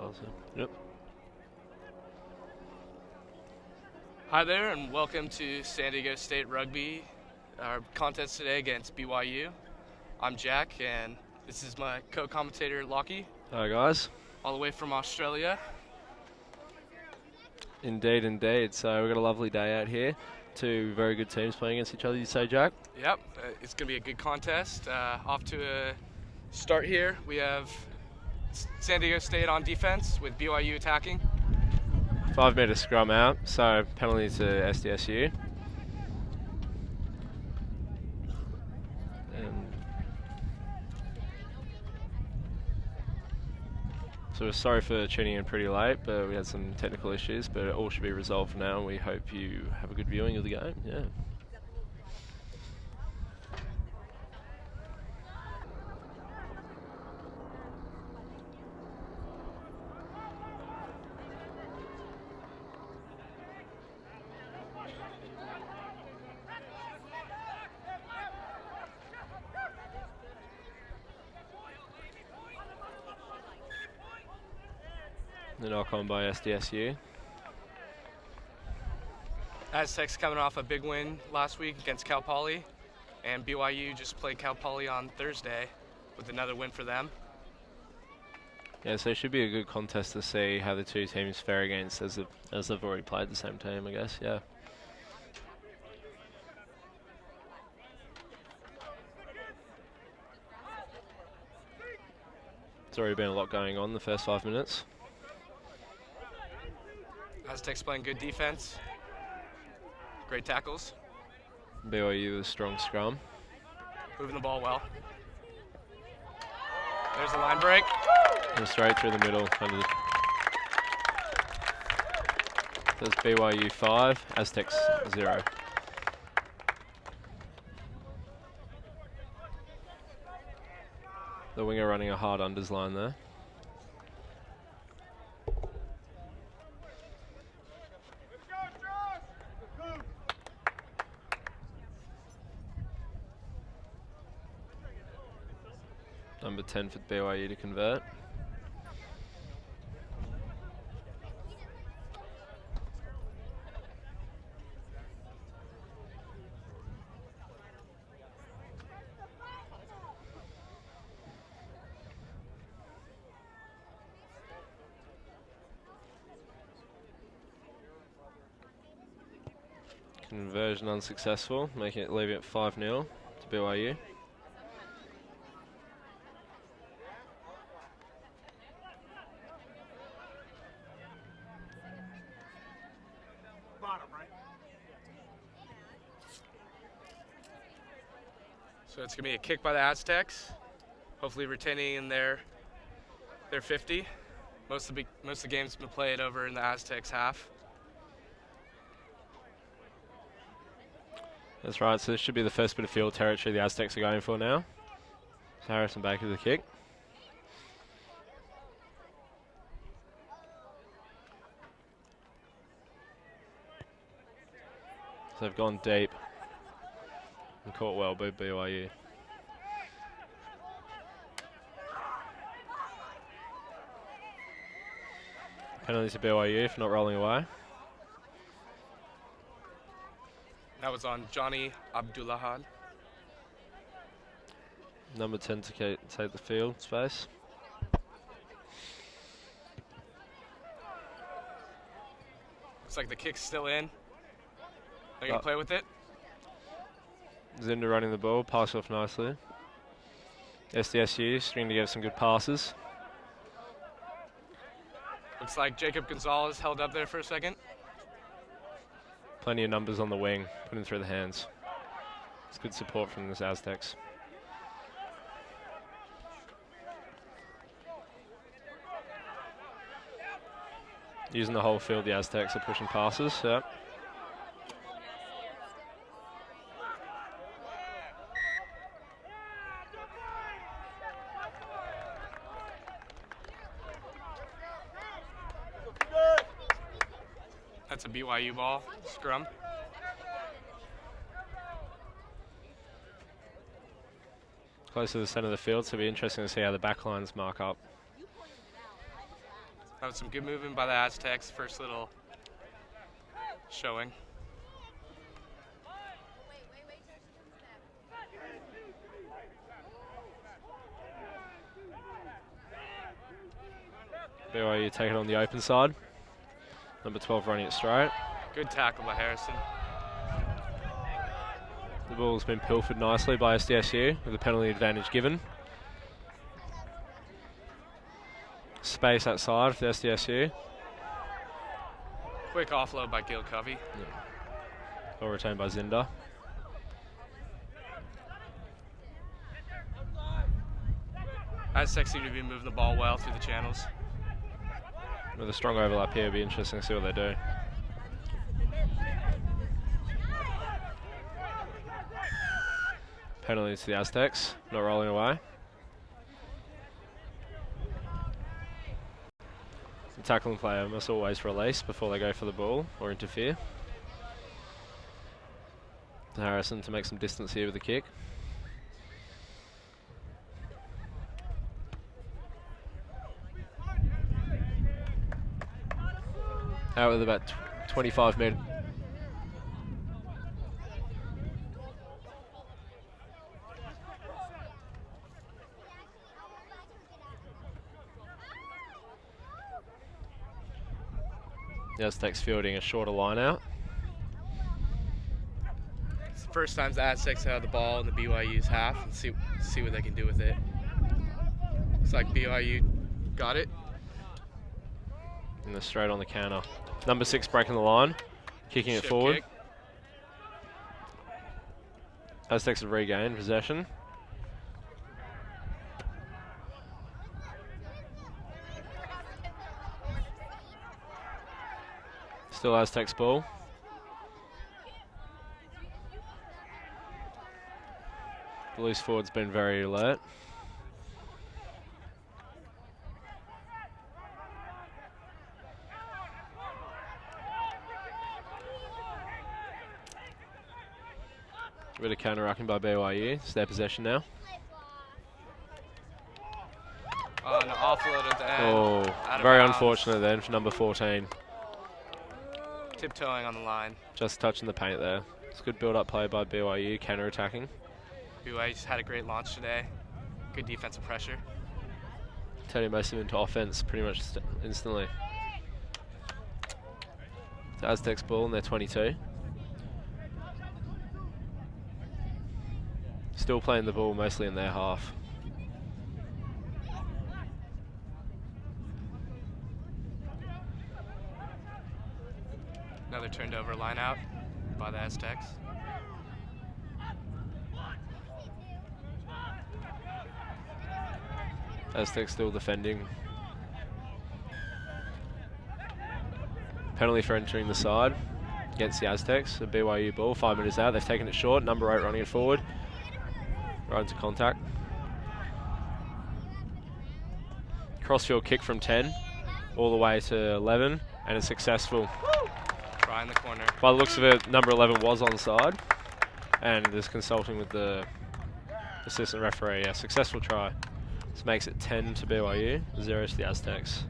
Also. Yep. Hi there, and welcome to San Diego State Rugby. Our contest today against BYU. I'm Jack, and this is my co-commentator Lockie, Hi guys. all the way from Australia. Indeed, indeed. So we've got a lovely day out here. Two very good teams playing against each other, you say, Jack? Yep, it's going to be a good contest. Off to a start here. We have San Diego State on defense with BYU attacking. 5 metre scrum out, so penalty to SDSU. So we're sorry for tuning in pretty late, but we had some technical issues, but it all should be resolved now, and we hope you have a good viewing of the game. Yeah. The knock on by SDSU. Aztecs coming off a big win last week against Cal Poly, and BYU just played Cal Poly on Thursday with another win for them. Yeah, so it should be a good contest to see how the two teams fare against as they've already played the same team, I guess, yeah. There's already been a lot going on in the first 5 minutes. Aztecs playing good defense, great tackles. BYU with a strong scrum. Moving the ball well. There's the line break. And straight through the middle. There's BYU 5, Aztecs 0. The winger running a hard unders line there. Number 10 for BYU to convert. Conversion unsuccessful, leaving it 5-0 to BYU. So it's going to be a kick by the Aztecs, hopefully retaining in their 50. Most of the game's been played over in the Aztecs half. That's right, so this should be the first bit of field territory the Aztecs are going for now. So Harrison Baker with the kick. So they've gone deep and caught well by BYU. Penalty to BYU for not rolling away. That was on Johnny Abdullahad. Number 10 to take the field space. Looks like the kick's still in. They're going to play with it. Zinda running the ball, pass off nicely. SDSU stringing together some good passes. Looks like Jacob Gonzalez held up there for a second. Plenty of numbers on the wing, putting through the hands. It's good support from the Aztecs. Using the whole field, the Aztecs are pushing passes, yeah. That's a BYU ball, scrum. Close to the centre of the field, so it'll be interesting to see how the backlines mark up. That So some good movement by the Aztecs. First little showing. BYU taking on the open side. Number 12 running it straight. Good tackle by Harrison. The ball's been pilfered nicely by SDSU with the penalty advantage given. Space outside for the SDSU. Quick offload by Gil Covey. Well retained by Zinder. Aztecs seem to be moving the ball well through the channels. With a strong overlap here, it'll be interesting to see what they do. Penalty to the Aztecs, not rolling away. The tackling player must always release before they go for the ball or interfere. Harrison to make some distance here with the kick. Out with about 25 metres. The Aztecs fielding a shorter line out. It's the first time the Aztecs have the ball in the BYU's half and see what they can do with it. Looks like BYU got it. And they're straight on the counter. Number 6 breaking the line, kicking it forward. Kick. Aztecs have regained possession. Still Aztecs ball. The loose forward's been very alert. A bit of counter-rucking by BYU. It's their possession now. An offload at the end. Oh, very unfortunate then for number 14. Tiptoeing on the line. Just touching the paint there. It's a good build-up play by BYU, counter-attacking. BYU just had a great launch today. Good defensive pressure. Turning most of them into offense pretty much instantly. The Aztecs ball and they're 22. Still playing the ball mostly in their half. Another turned over line out by the Aztecs. Aztecs still defending. Penalty for entering the side against the Aztecs. A BYU ball, 5 minutes out. They've taken it short. Number 8 running it forward. Right into contact. Crossfield kick from 10 all the way to 11, and it's successful. Try in the corner. By the looks of it, number 11 was onside, and is consulting with the assistant referee. A successful try. This makes it 10 to BYU, 0 to the Aztecs.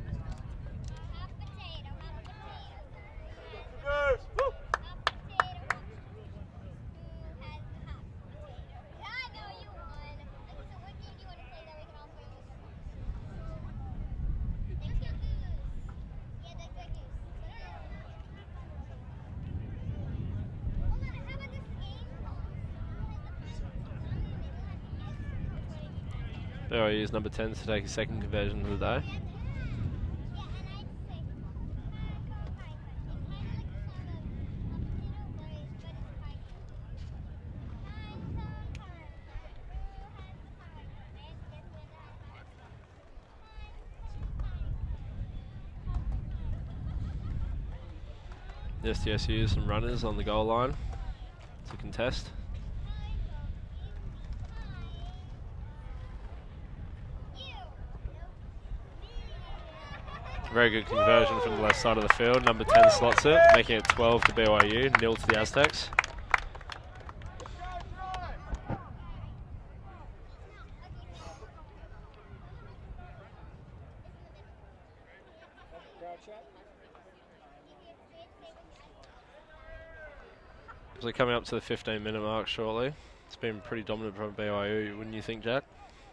BYU's number 10 to take his second conversion of the day. The SDSU some runners on the goal line to contest. Very good conversion from the left side of the field. Number 10 slots it, making it 12 to BYU, 0 to the Aztecs. So coming up to the 15-minute mark shortly. It's been pretty dominant from BYU, wouldn't you think, Jack?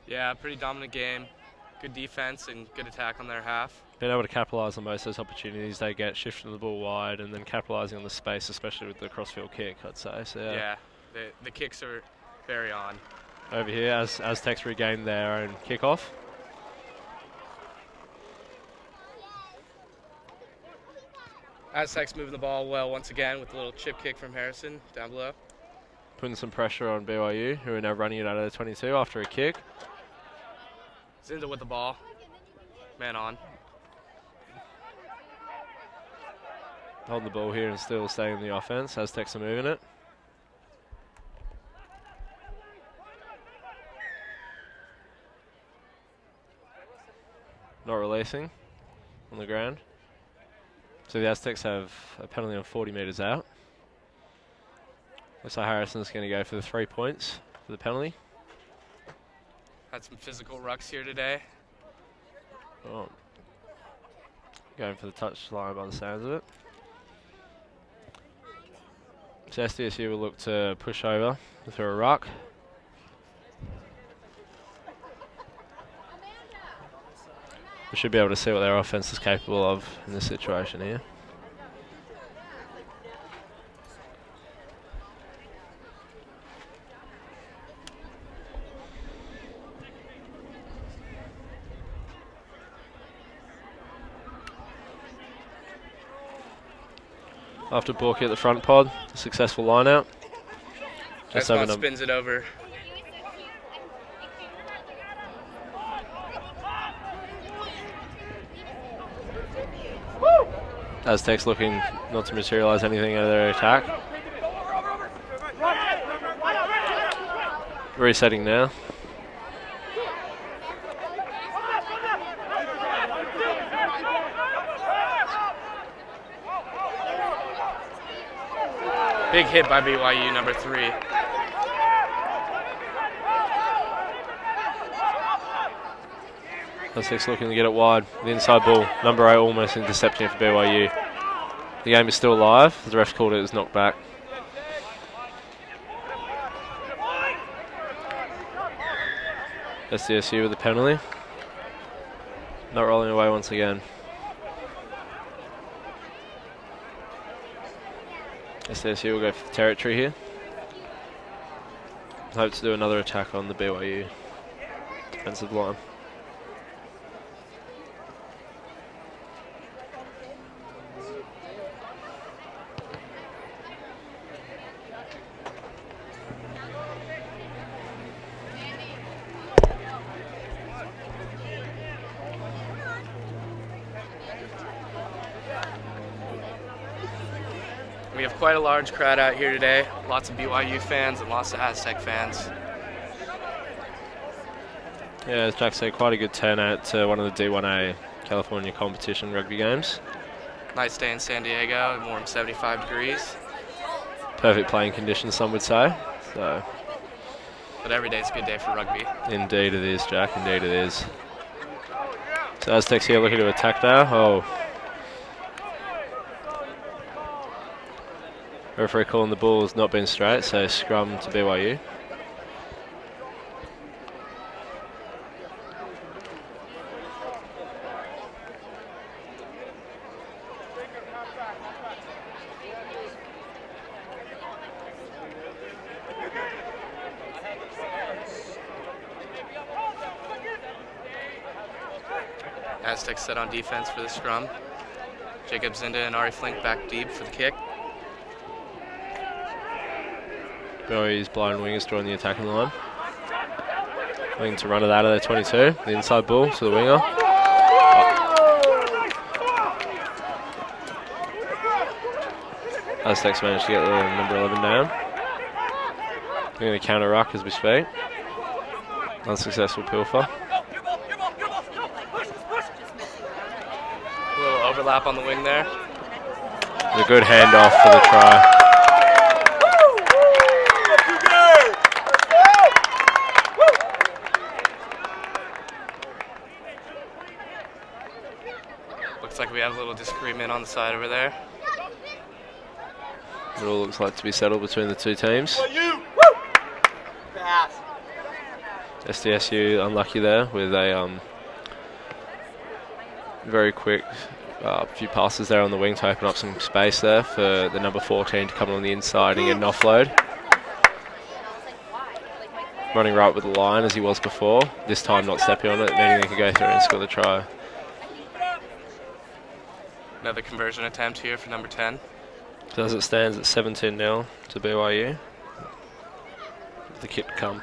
Yeah, pretty dominant game. Good defense and good attack on their half. Been able to capitalise on most of those opportunities they get, shifting the ball wide and then capitalising on the space, especially with the crossfield kick, I'd say. So, yeah, the kicks are very on. Over here, Aztecs regain their own kickoff. Aztecs moving the ball well once again with a little chip kick from Harrison down below. Putting some pressure on BYU, who are now running it out of the 22 after a kick. Zinda with the ball. Man on. Holding the ball here and still staying in the offense. Aztecs are moving it. Not releasing on the ground. So the Aztecs have a penalty on 40 metres out. Looks like Harrison's going to go for the 3 points for the penalty. Had some physical rucks here today. Oh. Going for the touch line by the sounds of it. So SDSU will look to push over through a ruck. We should be able to see what their offense is capable of in this situation here. After Borky at the front pod, a successful line out. Just Esmond spins it over. Aztecs looking not to materialise anything out of their attack. Resetting now. Big hit by BYU, number 3. Aztecs looking to get it wide. The inside ball, number 8 almost intercepting it for BYU. The game is still alive. The ref called it as knocked back. SDSU with the penalty. Not rolling away once again. SDSU will go for the territory here. Hope to do another attack on the BYU defensive line. We have quite a large crowd out here today. Lots of BYU fans and lots of Aztec fans. Yeah, as Jack said, quite a good turnout to one of the D1A California competition rugby games. Nice day in San Diego, warm 75 degrees. Perfect playing conditions, some would say. So, but every day's a good day for rugby. Indeed it is, Jack. Indeed it is. So Aztecs here looking to attack now. Oh. Referee calling the ball has not been straight, so scrum to BYU. Aztecs set on defense for the scrum. Jacob Zinda and Ari Flink back deep for the kick. BYU's blind wingers drawing the attacking line. Looking to run it out of their 22. The inside ball to the winger. Aztecs managed to get the number 11 down. They're going to counter ruck as we speak. Unsuccessful pilfer. A little overlap on the wing there. A good handoff for the try. Looks like we have a little disagreement on the side over there. It all looks like to be settled between the two teams. SDSU unlucky there with a very quick few passes there on the wing to open up some space there for the number 14 to come on the inside and get an offload. Running right with the line as he was before, this time not stepping on it, meaning they could go through and score the try. Another conversion attempt here for number 10. So as it stands at 17-0 to BYU. The kick to come.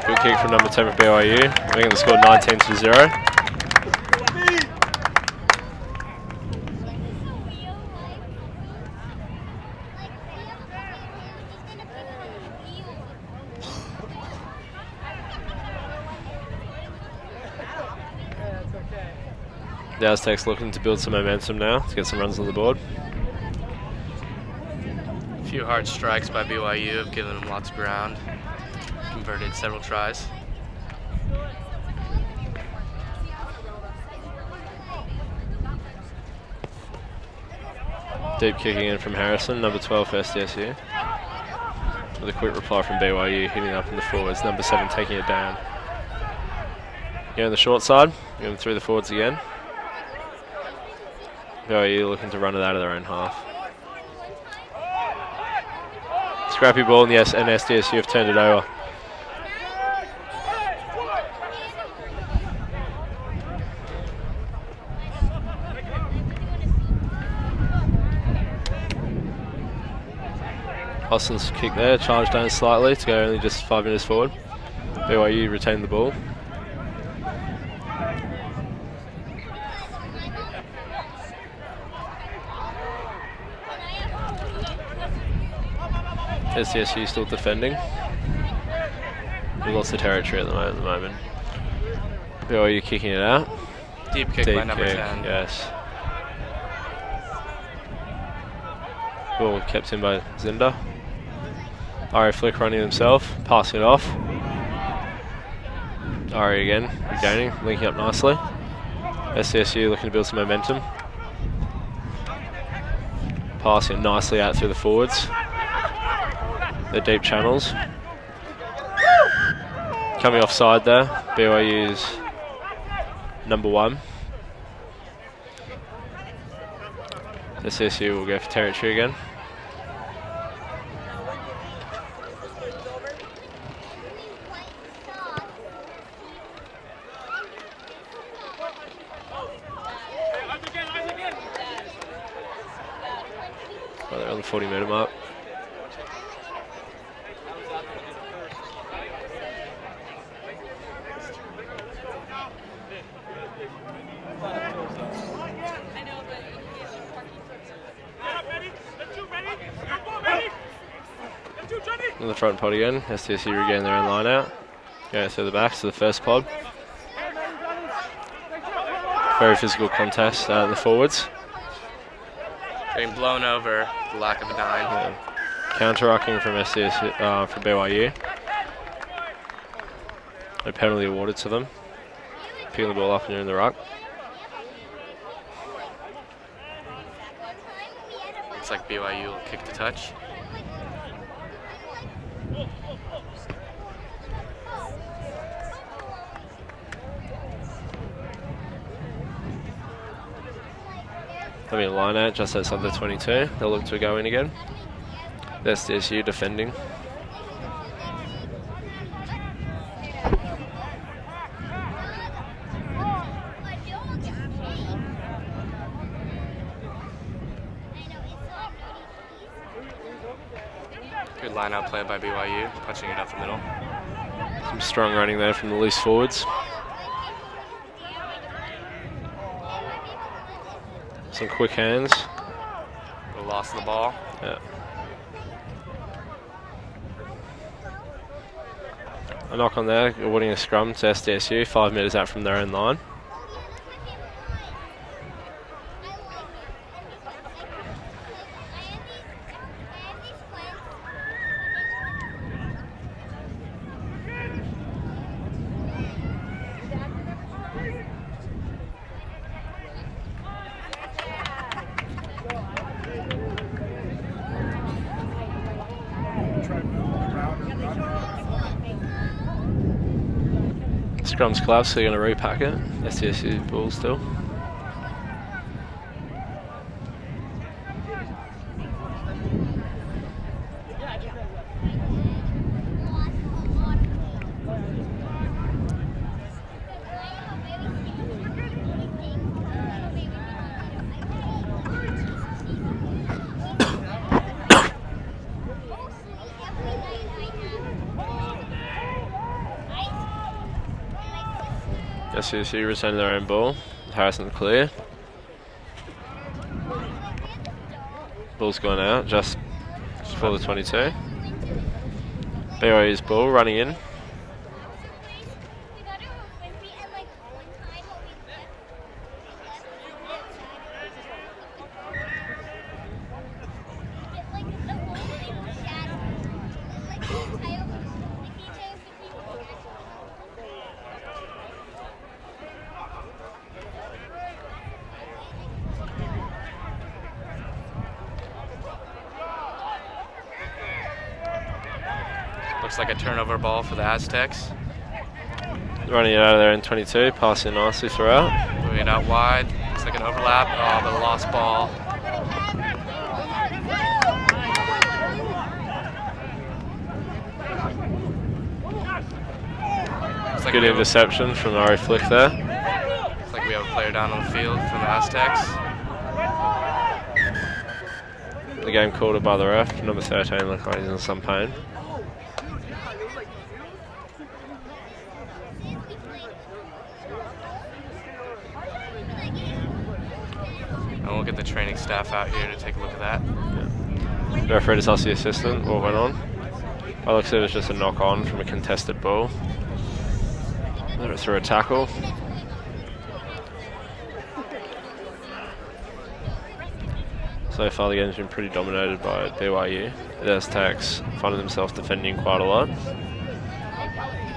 Good kick from number 10 for BYU, making the score 19-0. The Aztecs looking to build some momentum now to get some runs on the board. A few hard strikes by BYU have given them lots of ground. Converted several tries. Deep kicking in from Harrison, number 12 for SDSU. With a quick reply from BYU, hitting up in the forwards, number 7 taking it down. Here on the short side, going through the forwards again. BYU looking to run it out of their own half. Scrappy ball, and yes, and SDSU have turned it over. Austin's kick there, charged down slightly to go only just 5 meters forward. BYU retained the ball. SDSU still defending. We lost the territory at the moment. BYU kicking it out. Deep kick by number 10. Yes. Ball kept in by Zinda. Ari Flick running himself, passing it off. Ari again, regaining, linking up nicely. SDSU looking to build some momentum. Passing nicely out through the forwards. The deep channels. Coming offside there, BYU's number 1. SDSU will go for territory again. Oh, they're on the 40-meter mark. In the front pod again, SDSU regain their own line out. Going through the backs to the first pod. Very physical contest out in the forwards. Getting blown over, the lack of a dime. Yeah. Counter-rucking from SDSU, from BYU. No penalty awarded to them. Picking the ball up and in the ruck. Looks like BYU will kick the touch. Having a line out just outside the 22. They'll look to go in again. There's SDSU defending. Good line out play by BYU, punching it up the middle. Some strong running there from the loose forwards. Some quick hands. Oh, loss of the ball. Yeah. A knock on there, awarding a scrum to SDSU, 5 metres out from their own line. Scrum's collapsed, so you're going to repack it. SDSU ball still. SDSU retaining their own ball. Harrison clear. Ball's gone out just before the 22. BYU's ball running in. Looks like a turnover ball for the Aztecs. Running it out of there in 22, passing nicely throughout. Moving it out wide. Looks like an overlap. Oh, but a lost ball. Looks like Good interception from Ari Flick there. Looks like we have a player down on the field for the Aztecs. The game called it by the ref. Number 13 looked like he's in some pain. And we'll get the training staff out here to take a look at that. Yeah. The referee just asked the assistant what went on. By the looks of it was just a knock on from a contested ball. Let it through a tackle. So far the game's been pretty dominated by BYU. The Aztecs finding themselves defending quite a lot.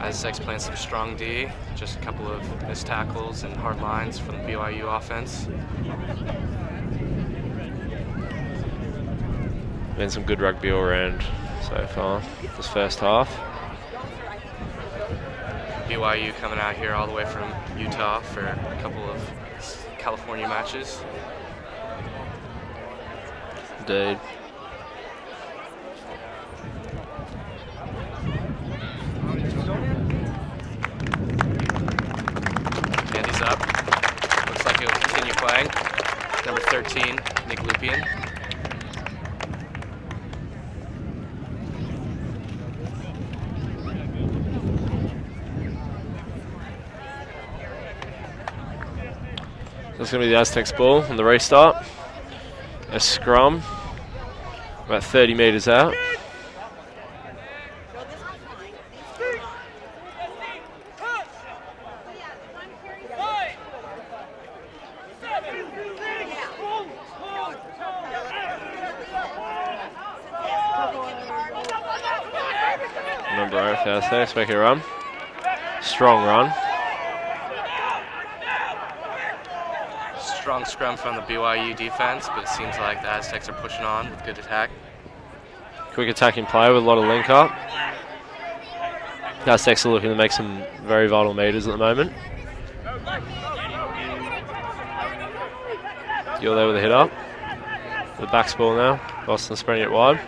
Aztecs playing some strong D, just a couple of missed tackles and hard lines from the BYU offense. Been some good rugby all around so far this first half. BYU coming out here all the way from Utah for a couple of California matches. Indeed. Andy's up. Looks like he'll continue playing. Number 13, Nick Lupian. That's going to be the Aztecs ball on the restart. A scrum, about 30 metres out. Number 8 for Aztecs, make it a run. Strong run. Strong scrum from the BYU defense, but it seems like the Aztecs are pushing on with good attack. Quick attacking play with a lot of link up. The Aztecs are looking to make some very vital meters at the moment. You're there with a hit up. The back's ball now. Boston spreading it wide.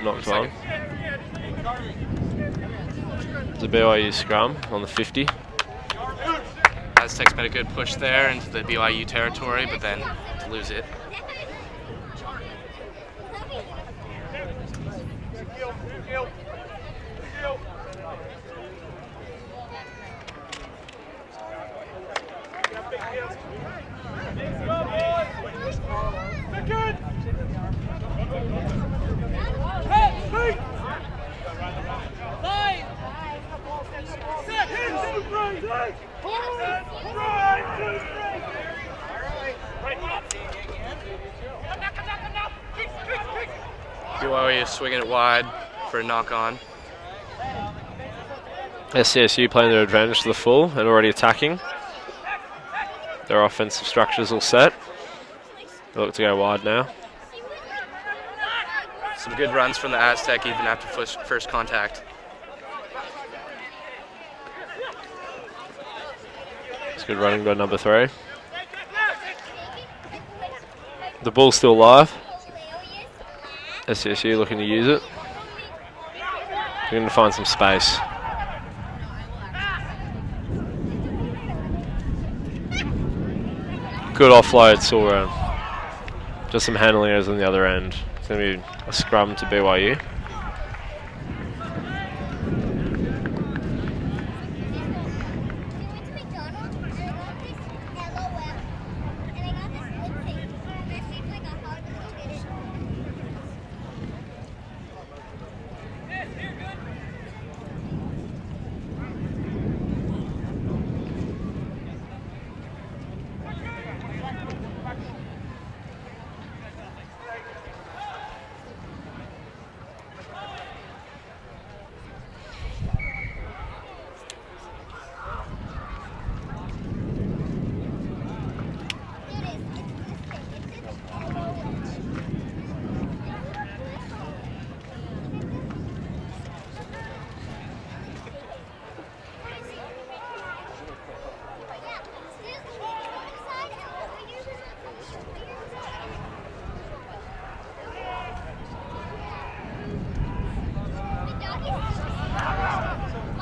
Knocked on. It's a BYU scrum on the 50. Aztecs made a good push there into the BYU territory, but then to lose it. swinging it wide for a knock-on. SDSU playing their advantage to the full and already attacking. Their offensive structure's all set. They look to go wide now. Some good runs from the Aztec even after first contact. It's good running by number 3. The ball's still live. SDSU looking to use it. They're going to find some space. Good offload, Silver. Just some handling errors on the other end. It's going to be a scrum to BYU.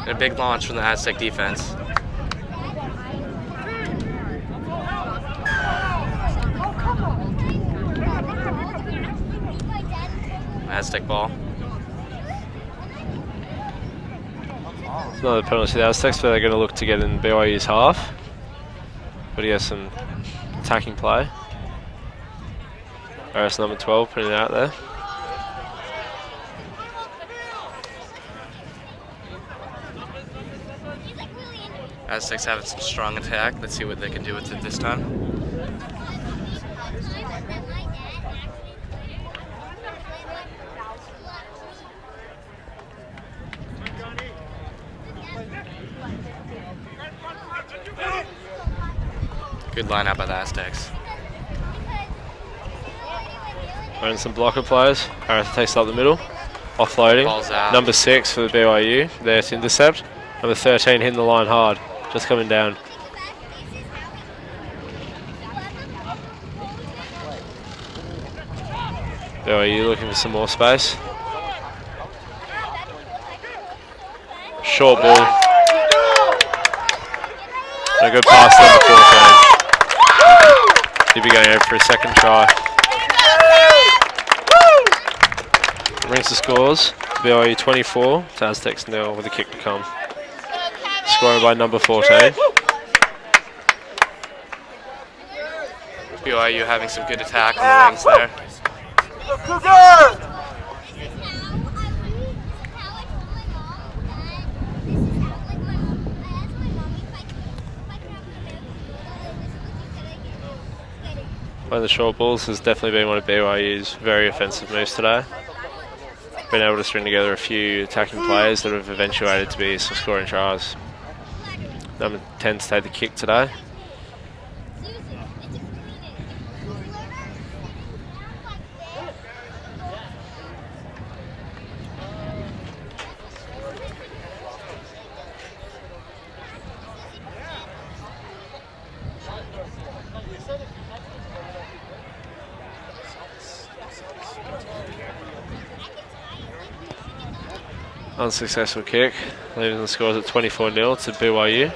And a big launch from the Aztec defense. Aztec ball. It's another penalty to the Aztecs, but they're going to look to get in BYU's half. But he has some attacking play. RS number 12 putting it out there. Aztecs having some strong attack. Let's see what they can do with it this time. Good line out by the Aztecs. And some blocker players. RS takes up the middle. Offloading. Ball's out. Number 6 for the BYU. There to intercept. Number 13 hitting the line hard. Just coming down. BYU looking for some more space. Short ball. And a good pass number 14. He'll be going over for a second try. Brings the scores. BYU 24 to Aztecs 0 with a kick to come. Scoring by number 14. BYU having some good attack on the wings there. One of the short balls has definitely been one of BYU's very offensive moves today. Been able to string together a few attacking plays that have eventuated to be some scoring tries. Number 10 to take the kick today. Unsuccessful kick, leaving the scores at 24-0 to BYU.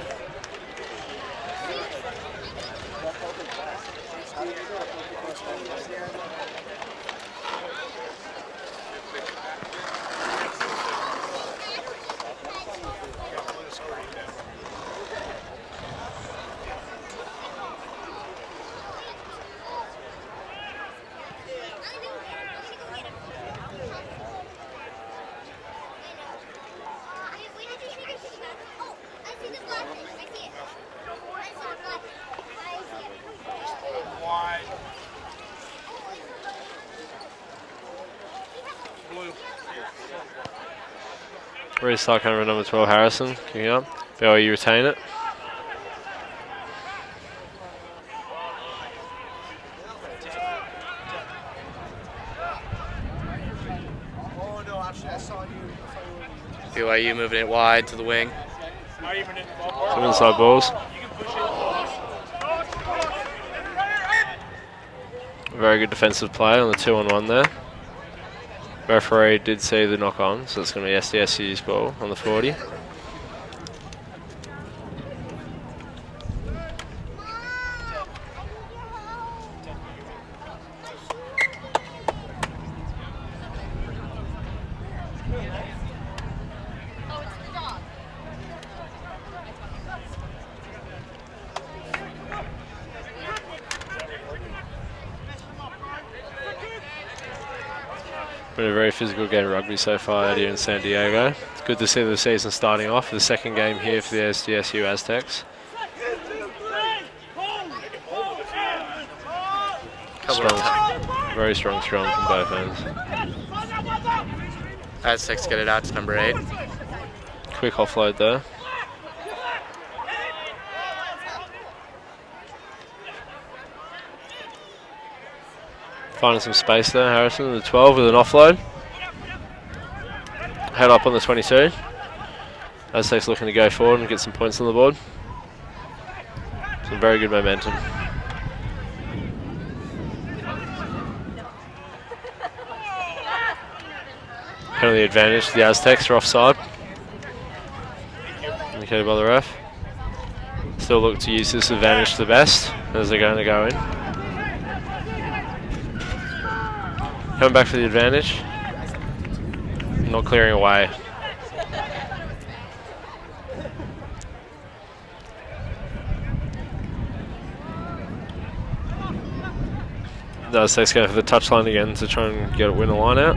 Restart coming from number 12, Harrison. Kicking up. BYU retain it. BYU moving it wide to the wing. Some inside balls. Very good defensive play on the 2-on-1 there. Referee did see the knock on, so it's going to be SDSU's ball on the 40. Been a very physical game of rugby so far out here in San Diego. It's good to see the season starting off. The second game here for the SDSU Aztecs. Strong, very strong from both ends. Aztecs get it out to number 8. Quick offload there. Finding some space there, Harrison, the 12 with an offload. Head up on the 22. Aztecs looking to go forward and get some points on the board. Some very good momentum. Penalty advantage to the Aztecs, are offside. Indicated by the ref. Still look to use this advantage to the best as they're going to go in. Coming back for the advantage. Not clearing away. The Aztecs going for the touchline again to try and win a line out.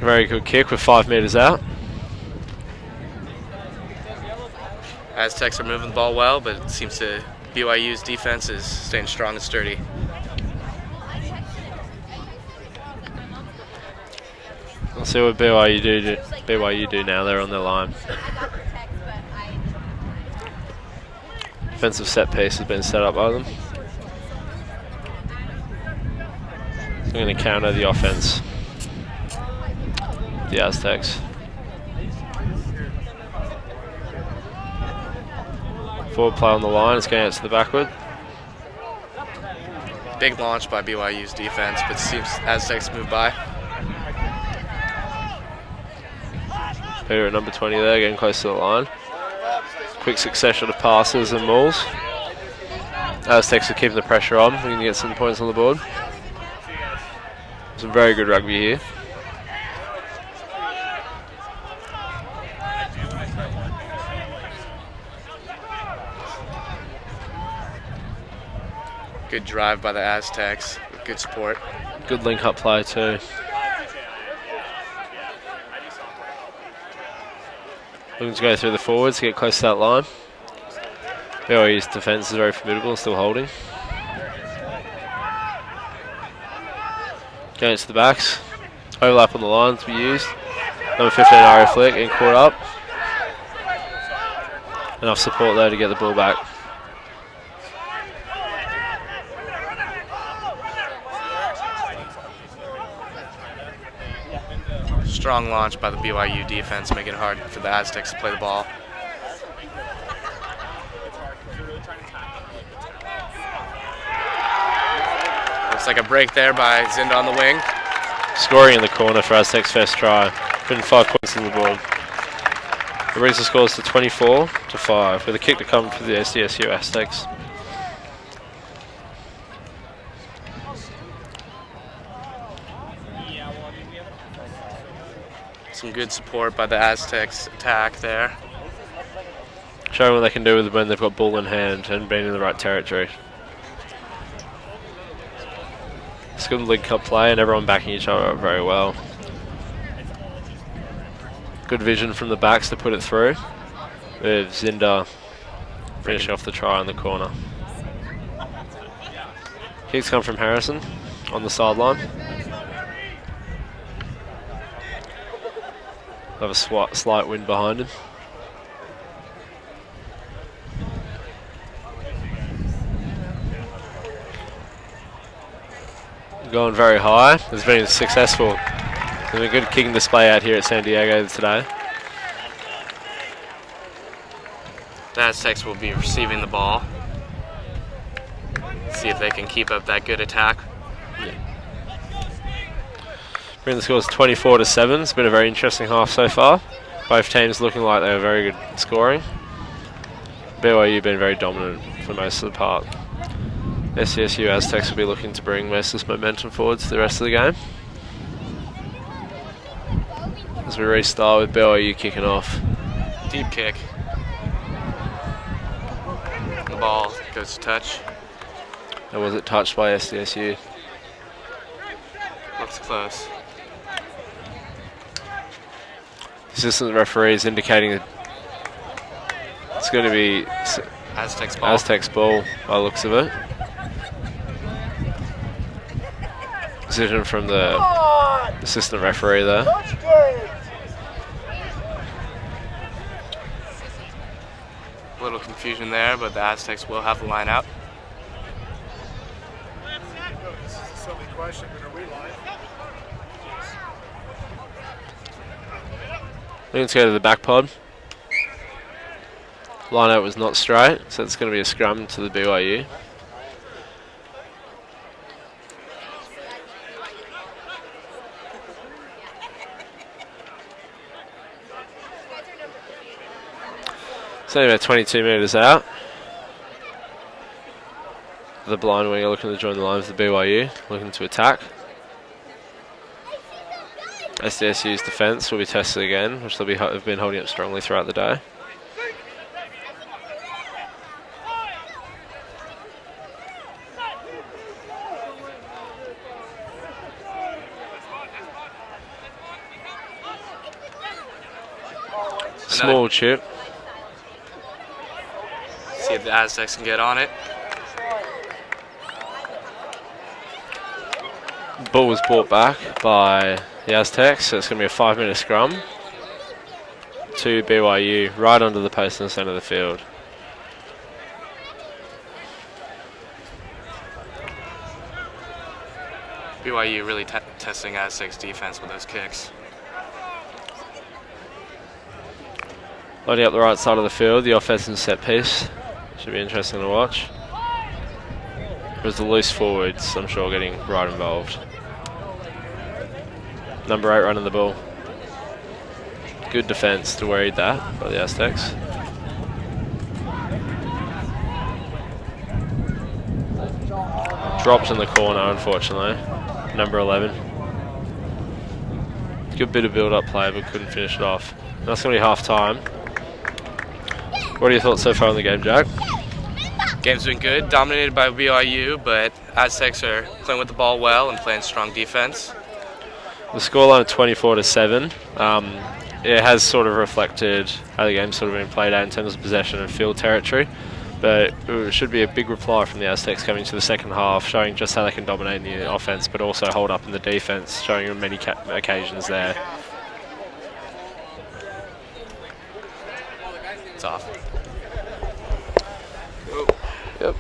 Very good kick with 5 meters out. Aztecs are moving the ball well, but it seems to BYU's defense is staying strong and sturdy. We'll see what BYU do now. They're on their line. Defensive set piece has been set up by them. They're going to counter the offense. The Aztecs. Forward play on the line, it's going out to the backward. Big launch by BYU's defense, but seems Aztecs move by. Peter at number 20 there, getting close to the line. Quick succession of passes and mauls. Aztecs are keeping the pressure on. We can get some points on the board. Some very good rugby here. Good drive by the Aztecs, good support. Good link-up play too. Looking to go through the forwards, get close to that line. BYU's defence is very formidable, still holding. Going to the backs. Overlap on the line to be used. Number 15, Ario Flick, getting caught up. Enough support there to get the ball back. Strong launch by the BYU defense, making it hard for the Aztecs to play the ball. Looks like a break there by Zinda on the wing. Scoring in the corner for Aztecs' first try. Putting 5 points on the board. It brings the scores to 24-5 with a kick to come for the SDSU Aztecs. Some good support by the Aztecs attack there. Showing what they can do with when they've got ball in hand and being in the right territory. It's good link-up play and everyone backing each other up very well. Good vision from the backs to put it through, with Zinda finishing off the try in the corner. Kicks come from Harrison on the sideline. Have a slight wind behind him. Going very high. It's been successful. There's been a good kicking display out here at San Diego today. The Aztecs will be receiving the ball. See if they can keep up that good attack. Bring the score is 24-7. It's been a very interesting half so far. Both teams looking like they were very good scoring. BYU been very dominant for most of the part. SDSU Aztecs will be looking to bring most of this momentum forward to the rest of the game. As we restart with BYU kicking off. Deep kick. The ball goes to touch. And was it touched by SDSU? Looks close. Assistant referees indicating that it's going to be Aztecs ball by the looks of it. Decision from the assistant referee there. A little confusion there, but the Aztecs will have the line out. This is a silly question, but are we live? Let's go to the back pod. Line out was not straight, so it's going to be a scrum to the BYU. It's only about 22 metres out. The blind winger looking to join the line of the BYU, looking to attack. SDSU's defence will be tested again, which they'll have been holding up strongly throughout the day. Small chip. See if the Aztecs can get on it. Ball was brought back by the Aztecs, so it's going to be a 5-minute scrum to BYU, right under the post in the centre of the field. BYU really testing Aztecs defense with those kicks. Loading up the right side of the field, the offensive set piece. Should be interesting to watch. There's the loose forwards, I'm sure, getting right involved. Number 8 running the ball. Good defence to worry that by the Aztecs. Dropped in the corner, unfortunately. Number 11. Good bit of build-up play, but couldn't finish it off. That's going to be half-time. What are your thoughts so far in the game, Jack? Game's been good, dominated by BYU, but Aztecs are playing with the ball well and playing strong defense. The scoreline of 24-7. It has sort of reflected how the game's sort of been played out in terms of possession and field territory, but it should be a big reply from the Aztecs coming to the second half, showing just how they can dominate in the offense, but also hold up in the defense, showing on many occasions there. It's off. Yep.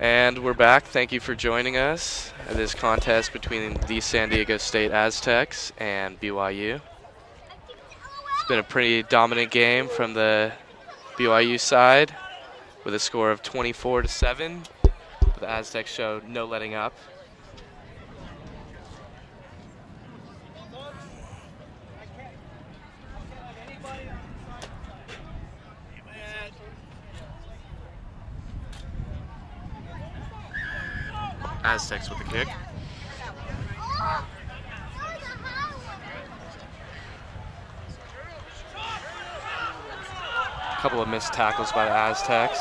And we're back. Thank you for joining us at this contest between the San Diego State Aztecs and BYU. It's been a pretty dominant game from the BYU side with a score of 24-7. The Aztecs showed no letting up. Aztecs with the kick. A couple of missed tackles by the Aztecs.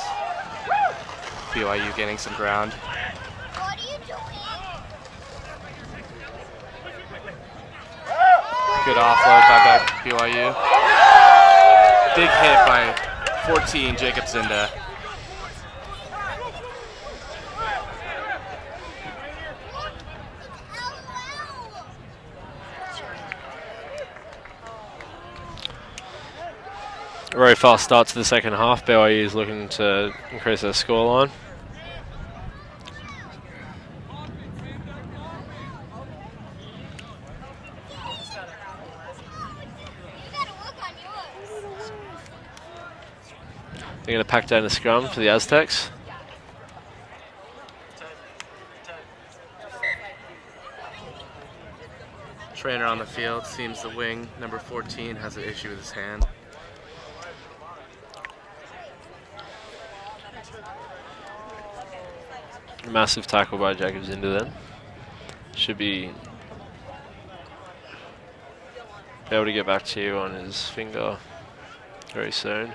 BYU gaining some ground. What are you doing? Good offload by BYU. Big hit by 14, Jacob Zinda. A very fast start to the second half. BYU is looking to increase their scoreline. They're going to pack down the scrum for the Aztecs. Trainer on the field, seems the wing, number 14, has an issue with his hand. Massive tackle by Jacobs into then. Should be able to get back to you on his finger very soon.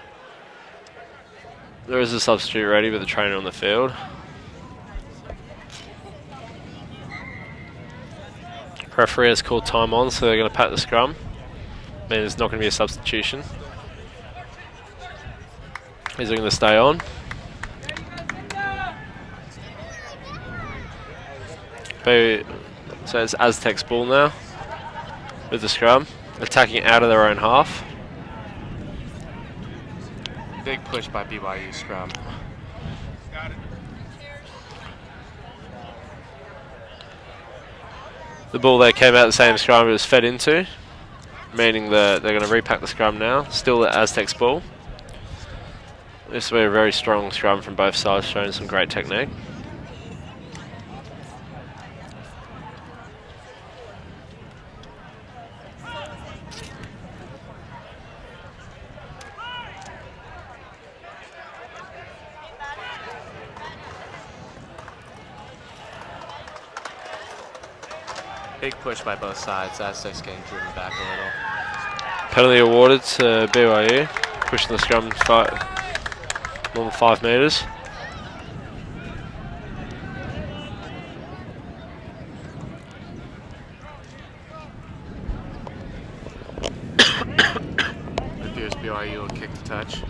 There is a substitute ready with the trainer on the field. Referee has called time on, so they're going to pat the scrum. I mean, there's not going to be a substitution. He's looking to stay on. So it's Aztecs ball now with the scrum, attacking out of their own half. Big push by BYU scrum. The ball there came out the same scrum it was fed into, meaning that they're going to repack the scrum now. Still the Aztecs ball. This will be a very strong scrum from both sides, showing some great technique. Big push by both sides. Aztecs getting driven back a little. Penalty awarded to BYU, pushing the scrum more than 5 metres. It appears BYU will kick the touch.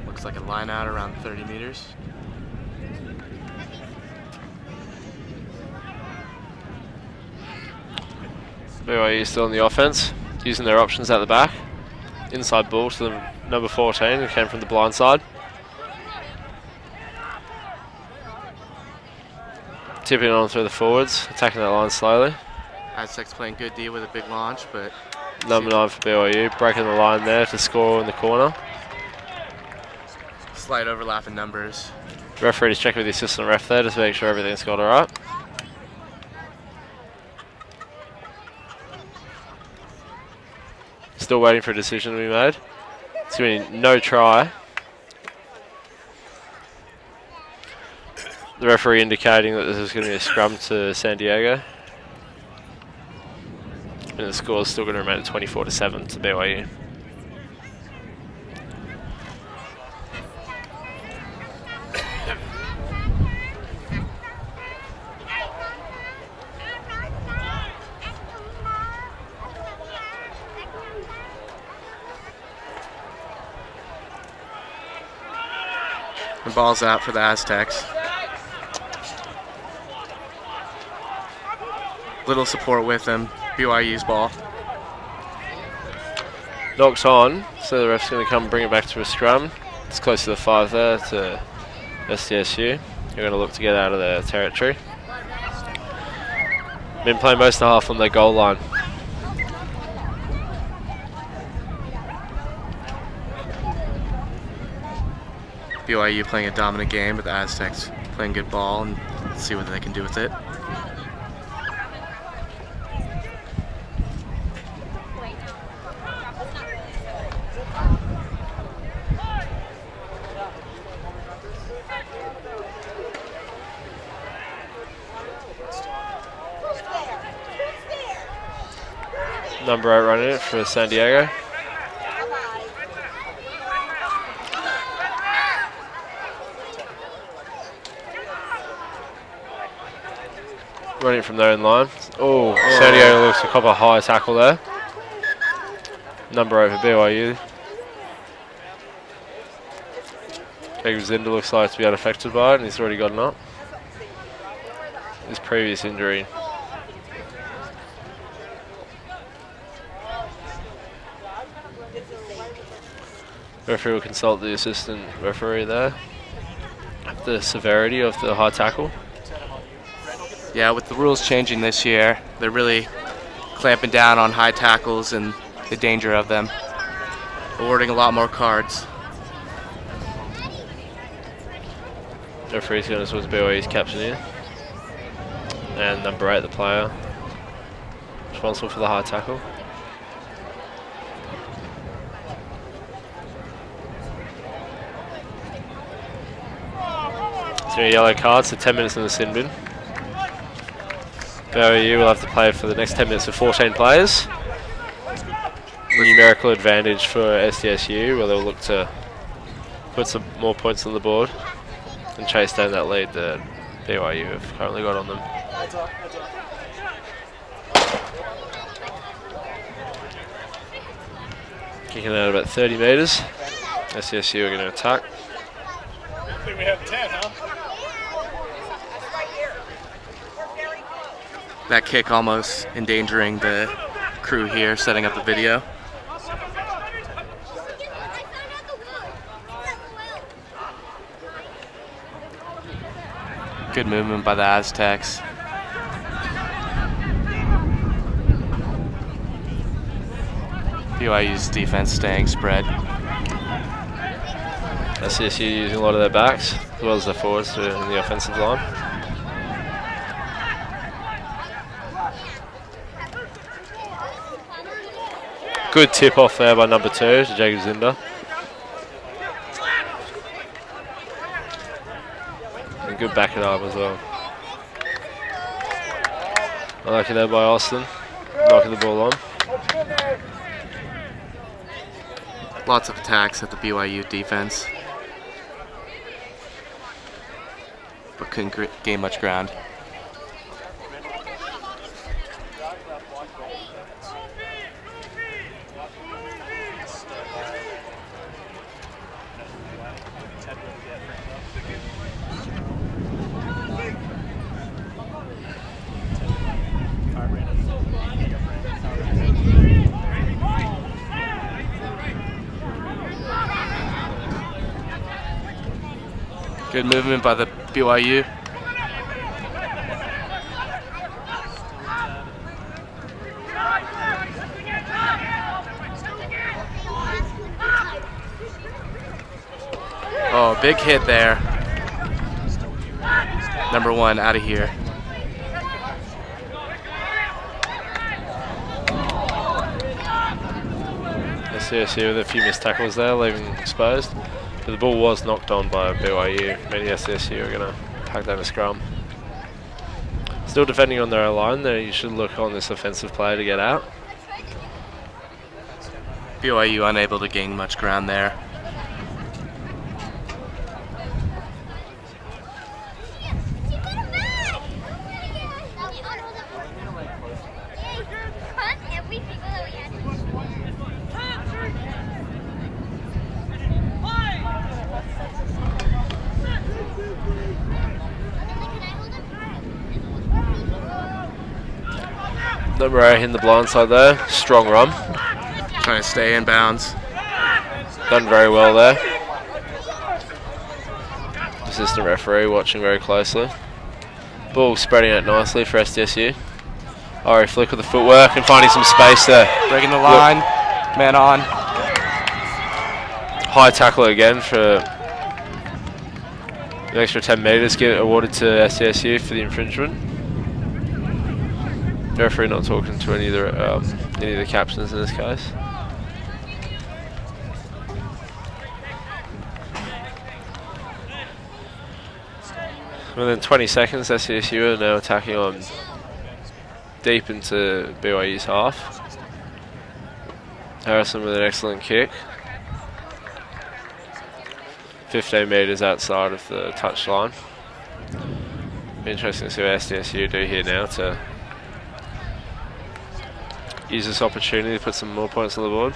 Looks like a line out around 30 meters. BYU still in the offense, using their options at the back. Inside ball to the number 14, who came from the blind side. Tipping on through the forwards, attacking that line slowly. Aztecs playing good D with a big launch, but Number 9 for BYU, breaking the line there to score in the corner. slight overlap in numbers. Referee just checking with the assistant ref there just to make sure everything's got alright. Still waiting for a decision to be made. It's going to be no try. The referee indicating that this is going to be a scrum to San Diego. And the score is still going to remain at 24-7 to BYU. The ball's out for the Aztecs. Little support with them. BYU's ball. Knocked on, so the ref's going to come bring it back to a scrum. It's close to the 5 there to SDSU. They're going to look to get out of their territory. Been playing most of the half on their goal line. BYU playing a dominant game, but the Aztecs playing good ball, and see what they can do with it. Number 8 running it for San Diego. Running from their own line. Oh, San Diego looks to cop a high tackle there. Number 8 for BYU. Zinda looks like to be unaffected by it, and he's already gotten up. His previous injury. Referee will consult the assistant referee there. The severity of the high tackle. Yeah, with the rules changing this year, they're really clamping down on high tackles and the danger of them. Awarding a lot more cards. Referee's going to switch BYU's captain here. And number 8, the player, responsible for the high tackle. It's a yellow card, so 10 minutes in the sin bin. BYU will have to play for the next 10 minutes of 14 players. Numerical advantage for SDSU, where they'll look to put some more points on the board and chase down that lead that BYU have currently got on them. Kicking out about 30 metres. SDSU are going to attack. I think we have 10, huh? That kick almost endangering the crew here setting up the video. Good movement by the Aztecs. BYU's defense staying spread. SDSU using a lot of their backs as well as their forwards in the offensive line. Good tip off there by number 2 to Jacob Zinder. And good backing up as well. I like it there by Austin, knocking the ball on. Lots of attacks at the BYU defense, but couldn't gain much ground. Good movement by the BYU. Oh, big hit there. Number 1 out of here. SDSU with a few missed tackles there, leaving exposed. But the ball was knocked on by BYU. Maybe SDSU are going to pack down a scrum. Still defending on their own line. There, you should look on this offensive play to get out. BYU unable to gain much ground there. Number 8 in the blind side there. Strong run. Trying to stay in bounds. Done very well there. Assistant referee watching very closely. Ball spreading out nicely for SDSU. Ari Flick with the footwork and finding some space there. Breaking the line. Man on. High tackle again for an extra 10 metres get awarded to SDSU for the infringement. The referee not talking to any of the captains in this case. Within 20 seconds, SDSU are now attacking on deep into BYU's half. Harrison with an excellent kick. 15 metres outside of the touchline. Be interesting to see what SDSU do here now to use this opportunity to put some more points on the board.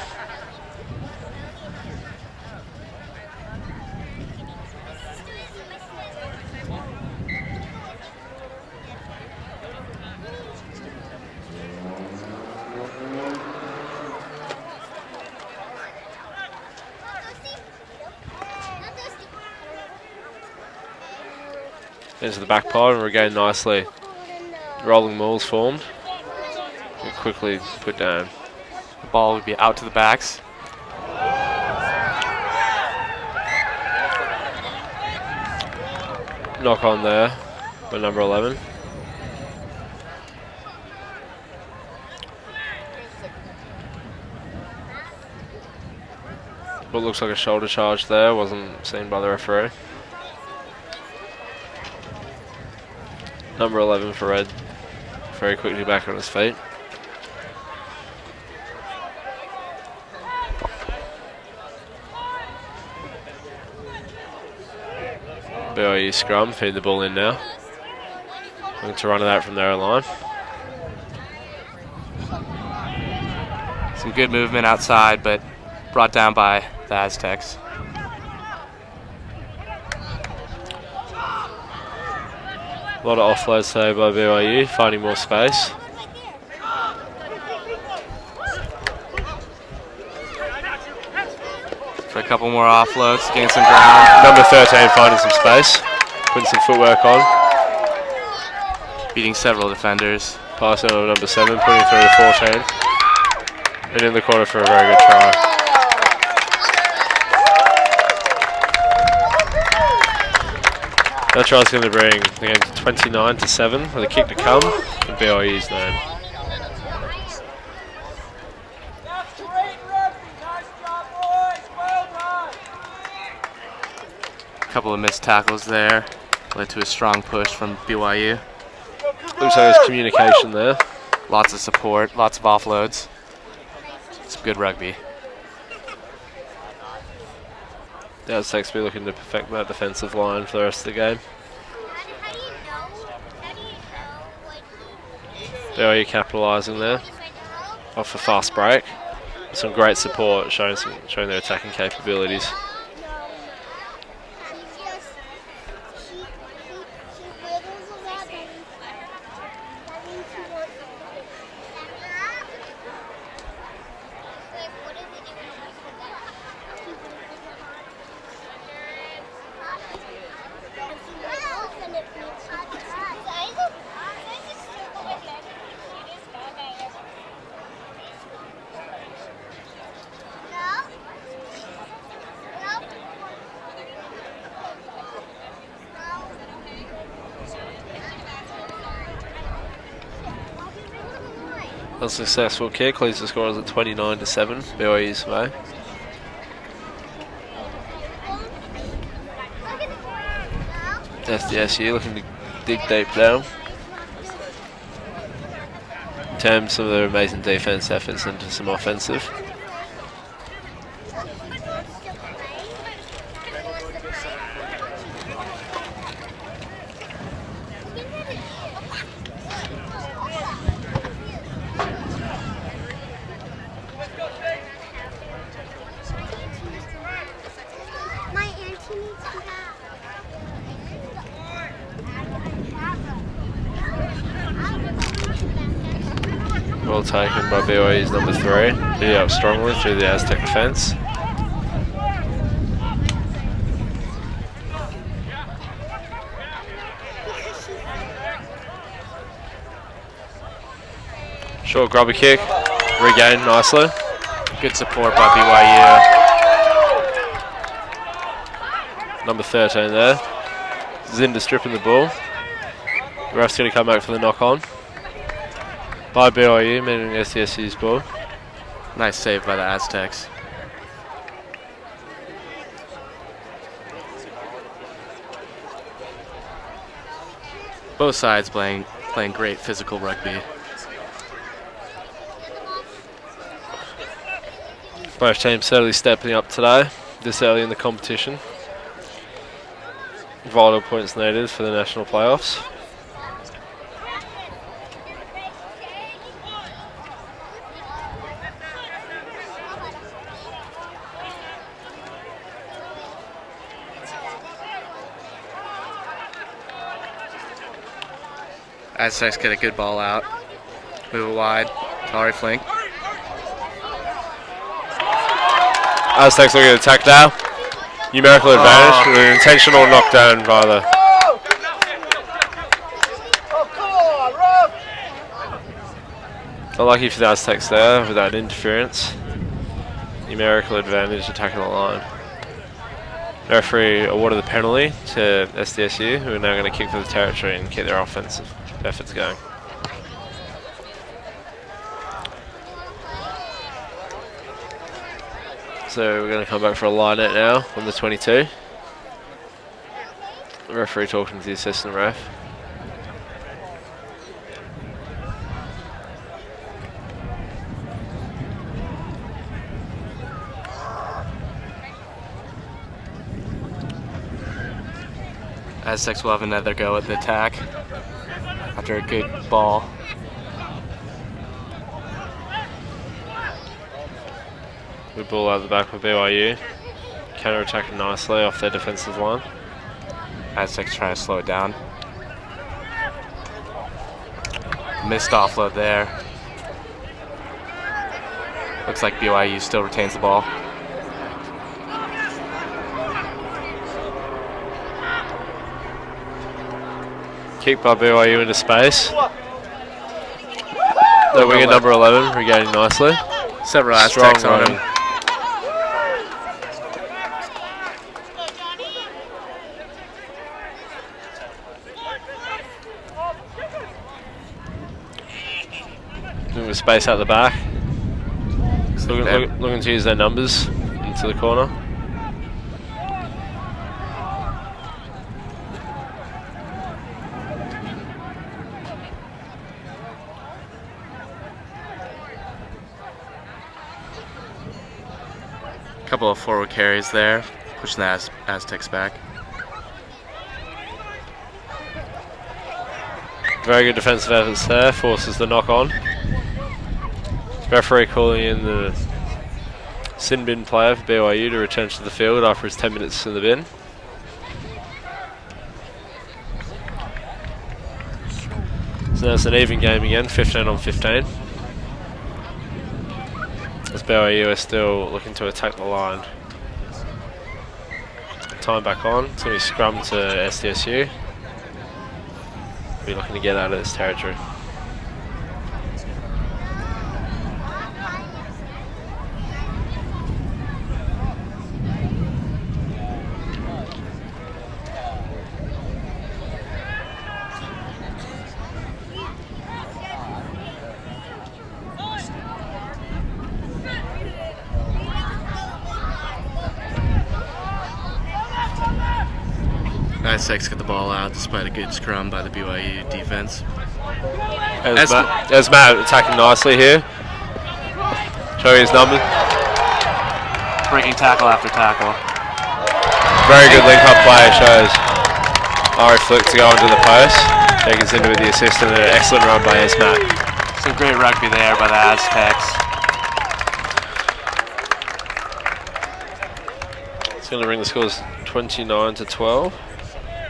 Into the back pod and regain nicely. Rolling mauls formed. And quickly put down. The ball would be out to the backs. Knock on there by number 11. What looks like a shoulder charge there wasn't seen by the referee. Number 11 for Red. Very quickly back on his feet. BYU scrum, feed the ball in now. Looking to run it out from their own line. Some good movement outside, but brought down by the Aztecs. A lot of offloads today by BYU, finding more space. For a couple more offloads, gain some ground. Number 13 finding some space, putting some footwork on. Beating several defenders. Passing on to number 7, putting through to 14. And in the corner for a very good try. That try is going to bring the game to 29-7 with a kick to come in BYU's name. A couple of missed tackles there led to a strong push from BYU. Looks like there's communication there. Lots of support, lots of offloads. Some good rugby. The Aztecs will be looking to perfect that defensive line for the rest of the game. BYU capitalising there off a fast break. Some great support, showing their attacking capabilities. A successful kick leaves the score at 29-7, BYU's way. SDSU looking to dig deep down. Turn some of their amazing defense efforts into some offensive. Well taken by BYU's number 3. Beat up strongly through the Aztec defence. Short grubber kick, regained nicely. Good support by BYU. Number 13 there. Zinda stripping the ball. The ref's going to come back for the knock on. By BYU, meaning SDSU's ball. Nice save by the Aztecs. Both sides playing great physical rugby. Both teams certainly stepping up today, this early in the competition. Vital points needed for the national playoffs. Aztecs get a good ball out. Move it wide. Tari flank. Aztecs looking to attack now. Numerical advantage with an intentional knockdown by the... Unlucky for the Aztecs there with that interference. Numerical advantage attacking the line. The referee awarded the penalty to SDSU, who are now going to kick for the territory and keep their offensive efforts going. So we're going to come back for a line out now on the 22. The referee talking to the assistant ref. Aztecs will have another go at the attack. after a good ball. Good ball out the back for BYU. Counter-attacking nicely off their defensive line. Aztecs trying to slow it down. Missed offload there. Looks like BYU still retains the ball. Kick by BYU into space. The winger number 11 regaining nicely. Several Aztecs on him. Doing with space out the back. Looking to use their numbers into the corner. Couple of forward carries there, pushing the Aztecs back. Very good defensive efforts there, forces the knock on. Referee calling in the sin bin player for BYU to return to the field after his 10 minutes in the bin. So now it's an even game again, 15 on 15. As BYU are still looking to attack the line. Time back on, it's going to be scrum to SDSU. Be looking to get out of this territory. Aztecs get the ball out despite a good scrum by the BYU defense. There's Matt attacking nicely here. Show you his numbers. Breaking tackle after tackle. Very good link-up play, shows Ari Flick to go into the post. Takes into with the assist and an excellent run by Matt. Some great rugby there by the Aztecs. It's going to bring the scores 29-12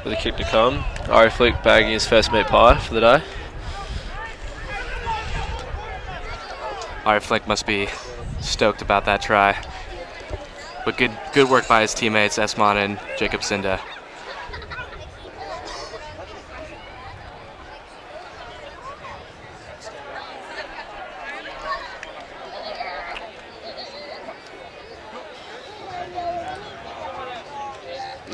with a kick to come. Ari Flick bagging his first meat pie for the day. Ari Flick must be stoked about that try. But good work by his teammates, Esmond and Jacob Sinda.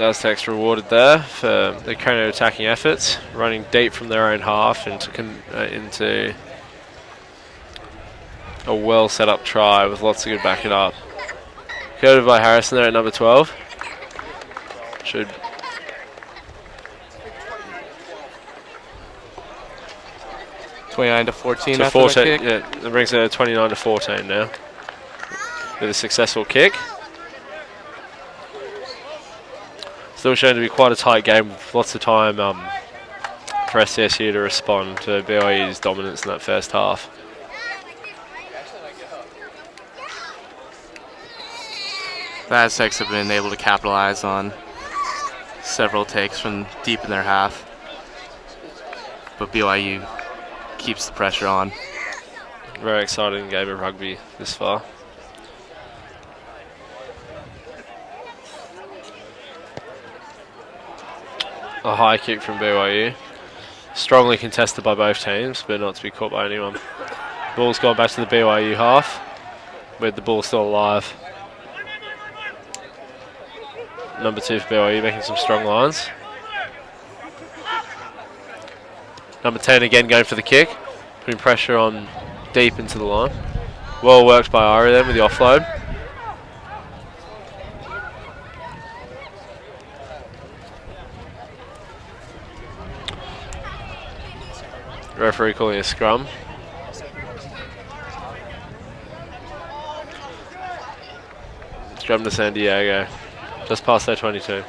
Aztecs rewarded there for their counter-attacking efforts, running deep from their own half into a well set up try with lots of good backing up. Covered by Harrison there at number 12. Should 29-14 to after 14. that kick. Yeah, that brings it to 29-14 now. With a successful kick. Still shown to be quite a tight game with lots of time for SDSU to respond to BYU's dominance in that first half. The Aztecs have been able to capitalize on several takes from deep in their half, but BYU keeps the pressure on. Very exciting game of rugby this far. A high kick from BYU. Strongly contested by both teams, but not to be caught by anyone. Ball's gone back to the BYU half, with the ball still alive. Number 2 for BYU making some strong lines. Number 10 again going for the kick, putting pressure on deep into the line. Well worked by Ari then with the offload. Referee calling a scrum. Scrum to San Diego. Just past their 22.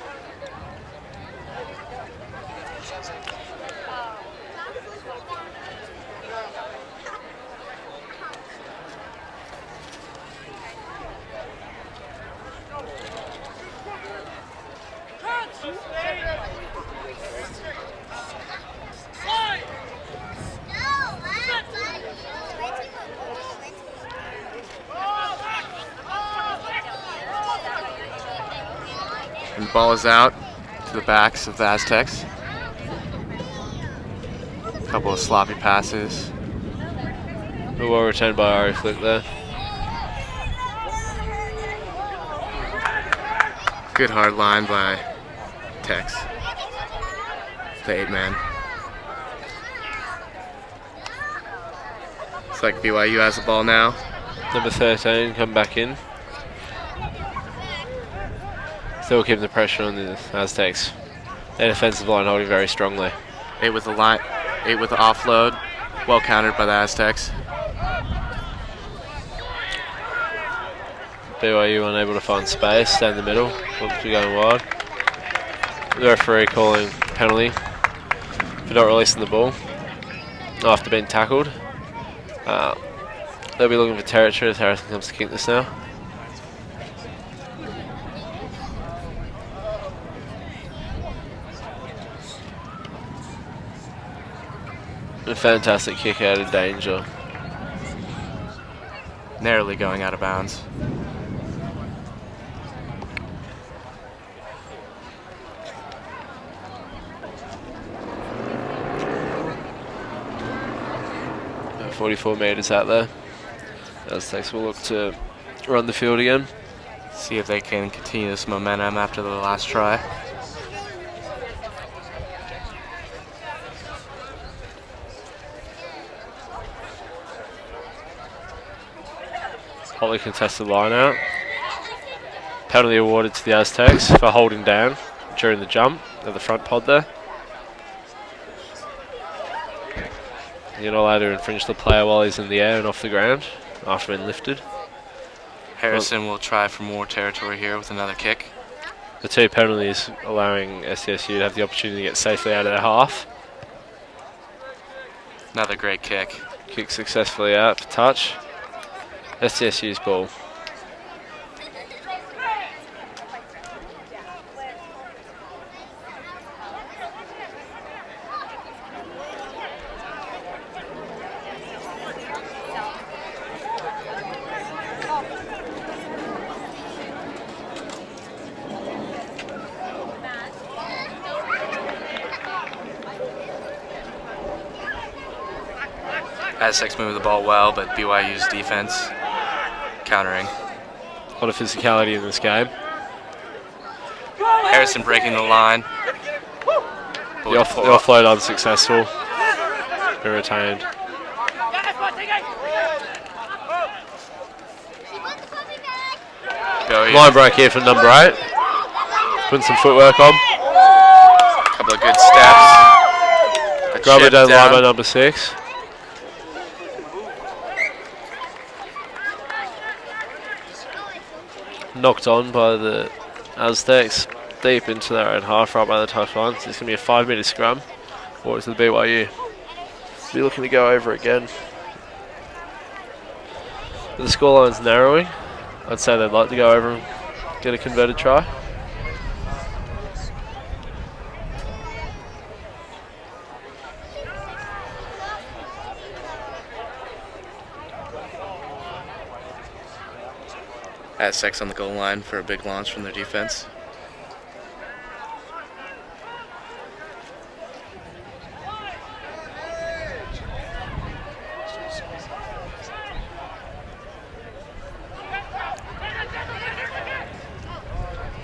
And the ball is out to the backs of the Aztecs. A couple of sloppy passes. Well retained by Ari Flick there. Good hard line by Tex. The 8-man. Looks like BYU has the ball now. Number 13 come back in. Still keeping the pressure on the Aztecs. Their defensive line holding very strongly. 8 with the line, 8 with the offload. Well countered by the Aztecs. BYU unable to find space down the middle. Looks to be going wide. The referee calling penalty for not releasing the ball after being tackled. They'll be looking for territory as Harrison comes to kick this now. A fantastic kick out of danger. Narrowly going out of bounds. About 44 metres out there. Aztecs will look to run the field again. See if they can continue this momentum after the last try. Hotly contested line out. Penalty awarded to the Aztecs for holding down during the jump at the front pod there. You're not allowed to infringe the player while he's in the air and off the ground after being lifted. Harrison will try for more territory here with another kick. The two penalties allowing SDSU to have the opportunity to get safely out of their half. Another great kick. Kick successfully out for touch. SDSU's ball. Aztecs move the ball well, but BYU's defense countering. A lot of physicality in this game. Harrison breaking the line. The offload unsuccessful. Be retained. Line break here for number 8. Putting some footwork on. Couple of good steps. Grubber down line by number 6. Knocked on by the Aztecs deep into their own half right by the touchline. So it's going to be a 5-metre scrum towards the BYU. Be looking to go over again. The scoreline's narrowing. I'd say they'd like to go over and get a converted try. Aztecs on the goal line for a big launch from their defense.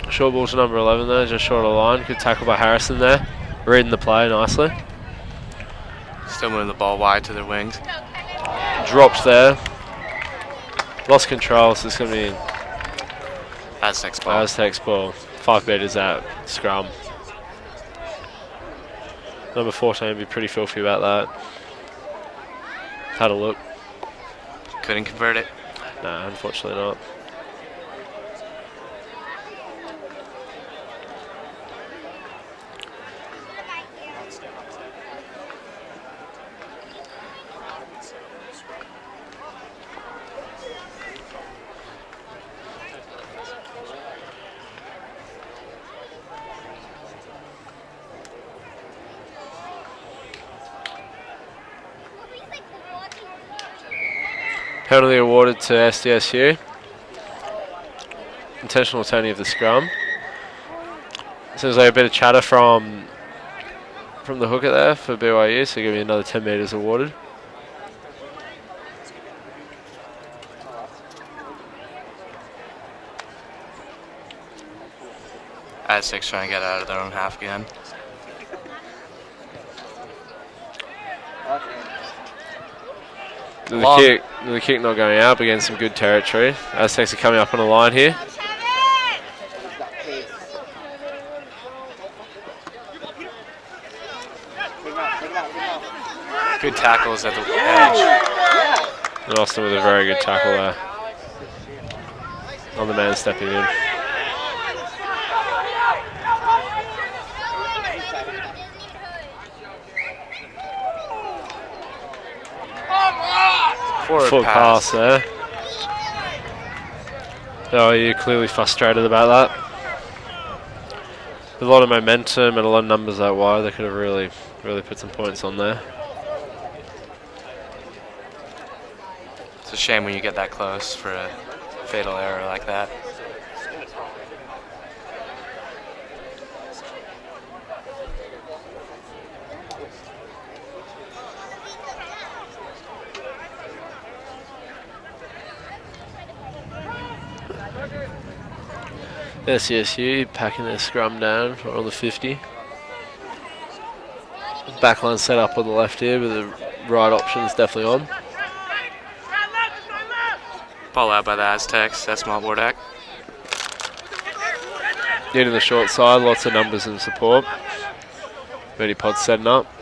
Short ball to number 11 there, just short of the line. Good tackle by Harrison there. Reading the play nicely. Still moving the ball wide to their wings. Dropped there. Lost control, so it's going to be Aztecs ball. Aztecs ball. 5 metres out, scrum. Number 14 would be pretty filthy about that. Had a look. Couldn't convert it. Nah, unfortunately not. Penalty awarded to SDSU. Intentional turning of the scrum. Seems like a bit of chatter from the hooker there for BYU, so give me another 10 metres awarded. Aztecs trying to get out of their own half again. The kick not going out, but getting some good territory. Aztecs are coming up on a line here. Good tackles at the edge. And Austin with a very good tackle there on the man stepping in. Forward pass there. Oh, you're clearly frustrated about that. A lot of momentum and a lot of numbers out wide. They could have really put some points on there. It's a shame when you get that close for a fatal error like that. SDSU packing their scrum down on the 50. Backline set up on the left here, but the right option's definitely on. Ball out by the Aztecs. That's Malbordak. Into the short side, lots of numbers and support. Bernie Pod setting up.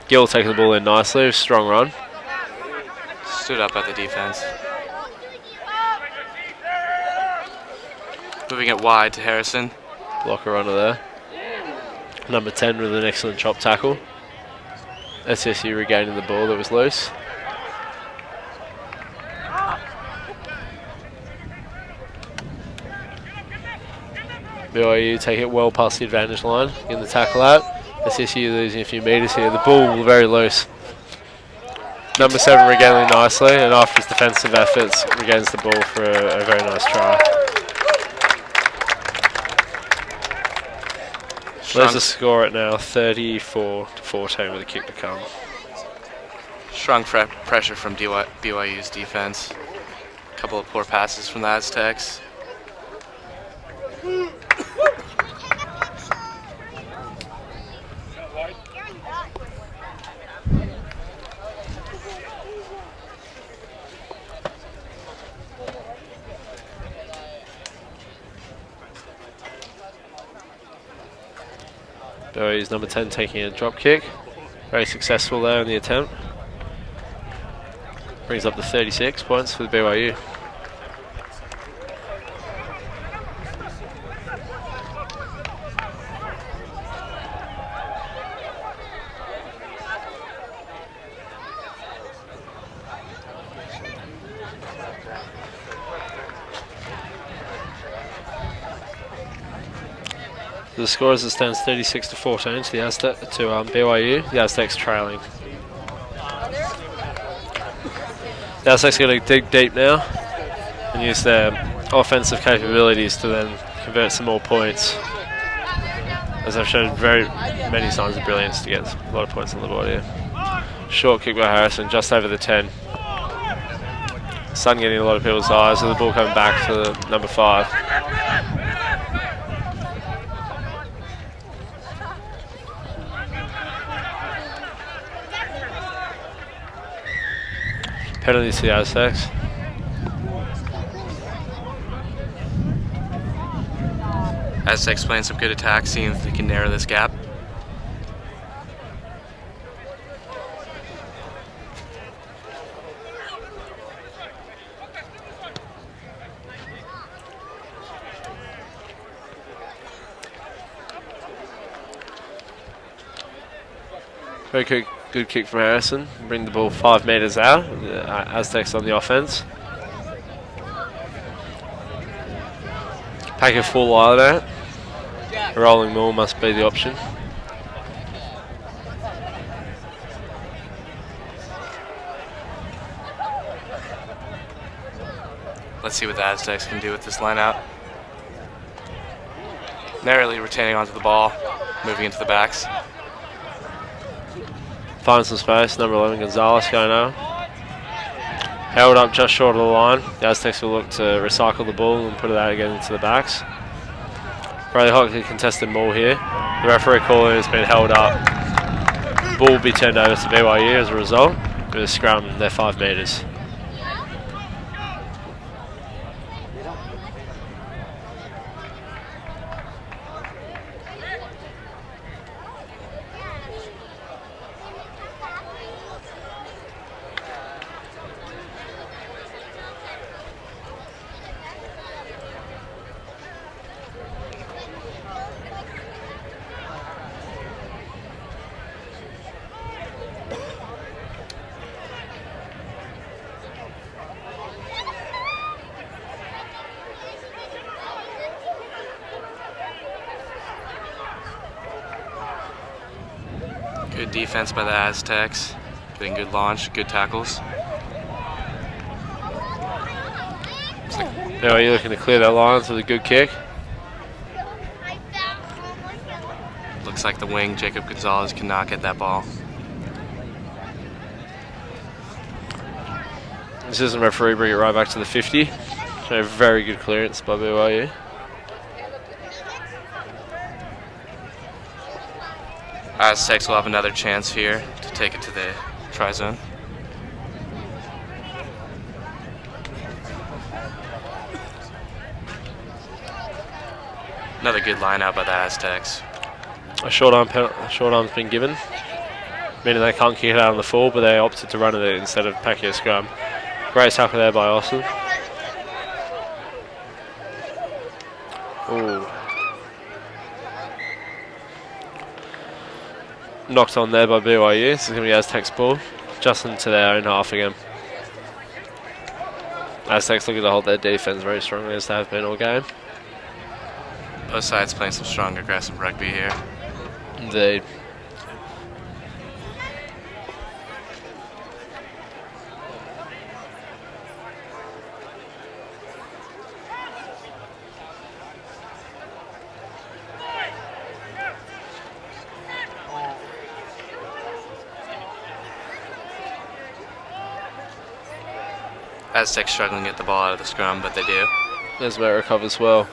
Gill taking the ball in nicely, strong run. Stood up at the defense. Moving it wide to Harrison. Blocker runner there. Number 10 with an excellent chop tackle. SDSU regaining the ball that was loose. BYU take it well past the advantage line, getting the tackle out. SDSU losing a few metres here. The ball very loose. Number 7 regaining nicely, and after his defensive efforts, regains the ball for a very nice try. There's the score at now, 34-14 with a kick to come. Strong pressure from BYU's defense. A couple of poor passes from the Aztecs. BYU's number 10 taking a drop kick. Very successful there in the attempt. Brings up to 36 points for the BYU. The score as it stands 36-14 to BYU. The Aztecs trailing. The Aztecs going to dig deep now and use their offensive capabilities to then convert some more points, as they've shown very many signs of brilliance to get a lot of points on the board here. Short kick by Harrison, just over the 10. Sun getting a lot of people's eyes, so the ball coming back to number 5. Penalty to the Aztecs. Aztecs playing some good attacks, seeing if they can narrow this gap. Very good kick from Harrison. Bring the ball 5 metres out. Aztecs on the offense. Pack a full line out. A rolling maul must be the option. Let's see what the Aztecs can do with this line out. narrowly retaining onto the ball, moving into the backs. Finds some space. Number 11 Gonzalez going over. Held up just short of the line. The Aztecs will look to recycle the ball and put it out again into the backs. Really hotly contested ball here. The referee calling has been held up. Ball will be turned over to BYU as a result. With a scrum, they're 5 metres. Good defense by the Aztecs. Getting good launch, good tackles. BYU looking to clear that line with a good kick. Looks like the wing, Jacob Gonzalez, cannot get that ball. Assistant referee bring it right back to the 50. So very good clearance by BYU. Aztecs will have another chance here to take it to the try zone. Another good line out by the Aztecs. A short arm's been given, meaning they can't kick it out on the full, but they opted to run it instead of packing a scrum. Great tackle there by Austin. Ooh. Knocked on there by BYU. This is going to be Aztecs ball. Just into their own half again. Aztecs looking to hold their defense very strongly as they have been all game. Both sides playing some strong aggressive rugby here. Indeed. Aztecs struggling to get the ball out of the scrum, but they do. There's where it recovers well.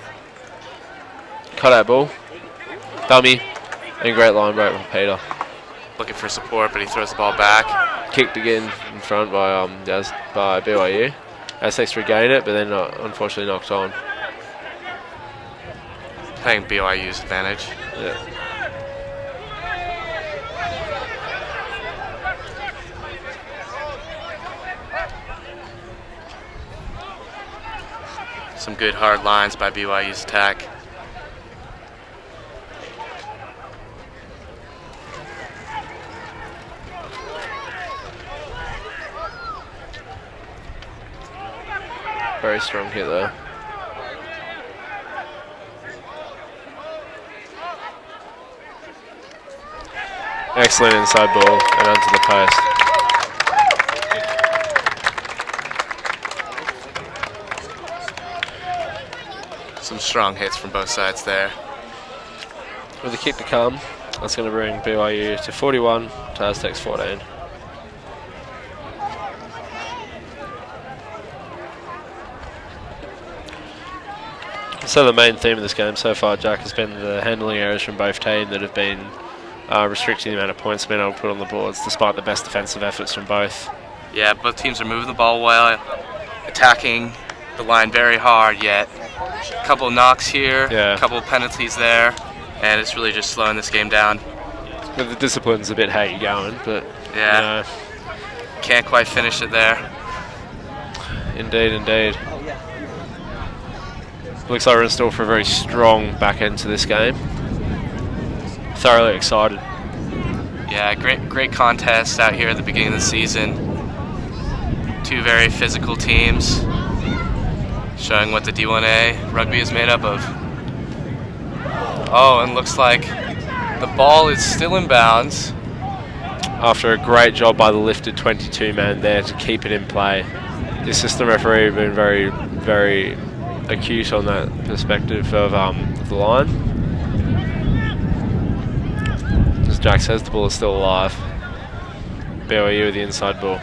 Cut out ball. Dummy. And great line break from Peter. Looking for support, but he throws the ball back. Kicked again in front by BYU. Aztecs regain it, but then unfortunately knocked on. Playing BYU's advantage. Yeah. Some good hard lines by BYU's attack. Very strong hit there. Excellent inside ball and onto the post. Some strong hits from both sides there. With a kick to come, that's going to bring BYU to 41 to Aztecs 14. So the main theme of this game so far, Jack, has been the handling errors from both teams that have been restricting the amount of points being able to put on the boards, despite the best defensive efforts from both. Yeah, both teams are moving the ball well, attacking the line very hard, yet a couple knocks here, a couple penalties there, and it's really just slowing this game down. But the discipline's a bit how you going, but yeah, can't quite finish it there. Indeed, indeed. Looks like we're in store for a very strong back end to this game. Thoroughly excited. Yeah, great contest out here at the beginning of the season. Two very physical teams, showing what the D1A rugby is made up of. Oh, and looks like the ball is still in bounds. After a great job by the lifted 22 man there to keep it in play. The assistant referee has been very, very acute on that perspective of the line. As Jack says, the ball is still alive. BYU with the inside ball.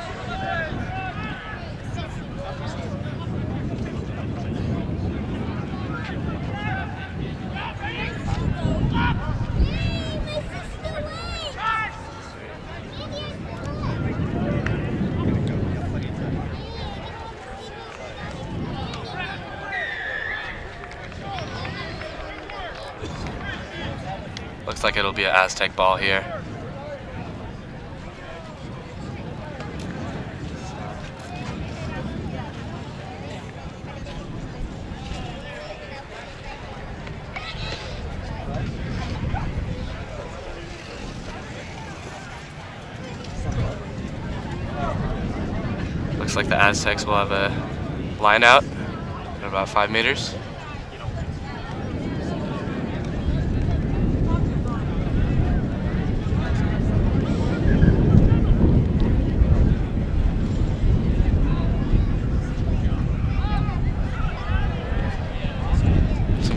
Looks like it'll be an Aztec ball here. Looks like the Aztecs will have a line out at about 5 meters.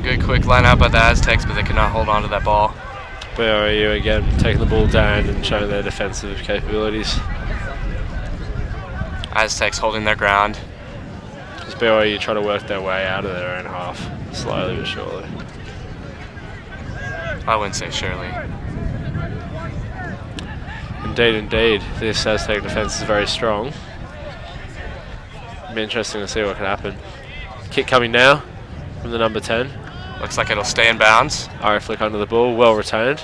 Good quick line out by the Aztecs, but they could not hold on to that ball. BYU again taking the ball down and showing their defensive capabilities. Aztecs holding their ground. As BYU try to work their way out of their own half, slowly but surely. I wouldn't say surely. Indeed, this Aztec defense is very strong. It'll be interesting to see what can happen. Kick coming now from the number 10. Looks like it'll stay in bounds. Arrow flick under the ball, well retained.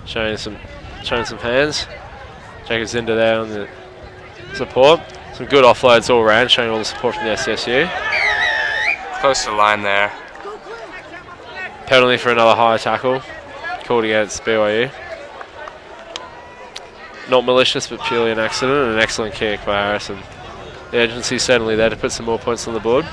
Showing some hands. Jacobs into there on the support. Some good offloads all around, showing all the support from the SDSU. Close to the line there. Penalty for another high tackle, called against BYU. Not malicious, but purely an accident, and an excellent kick by Harrison. The agency certainly there to put some more points on the board.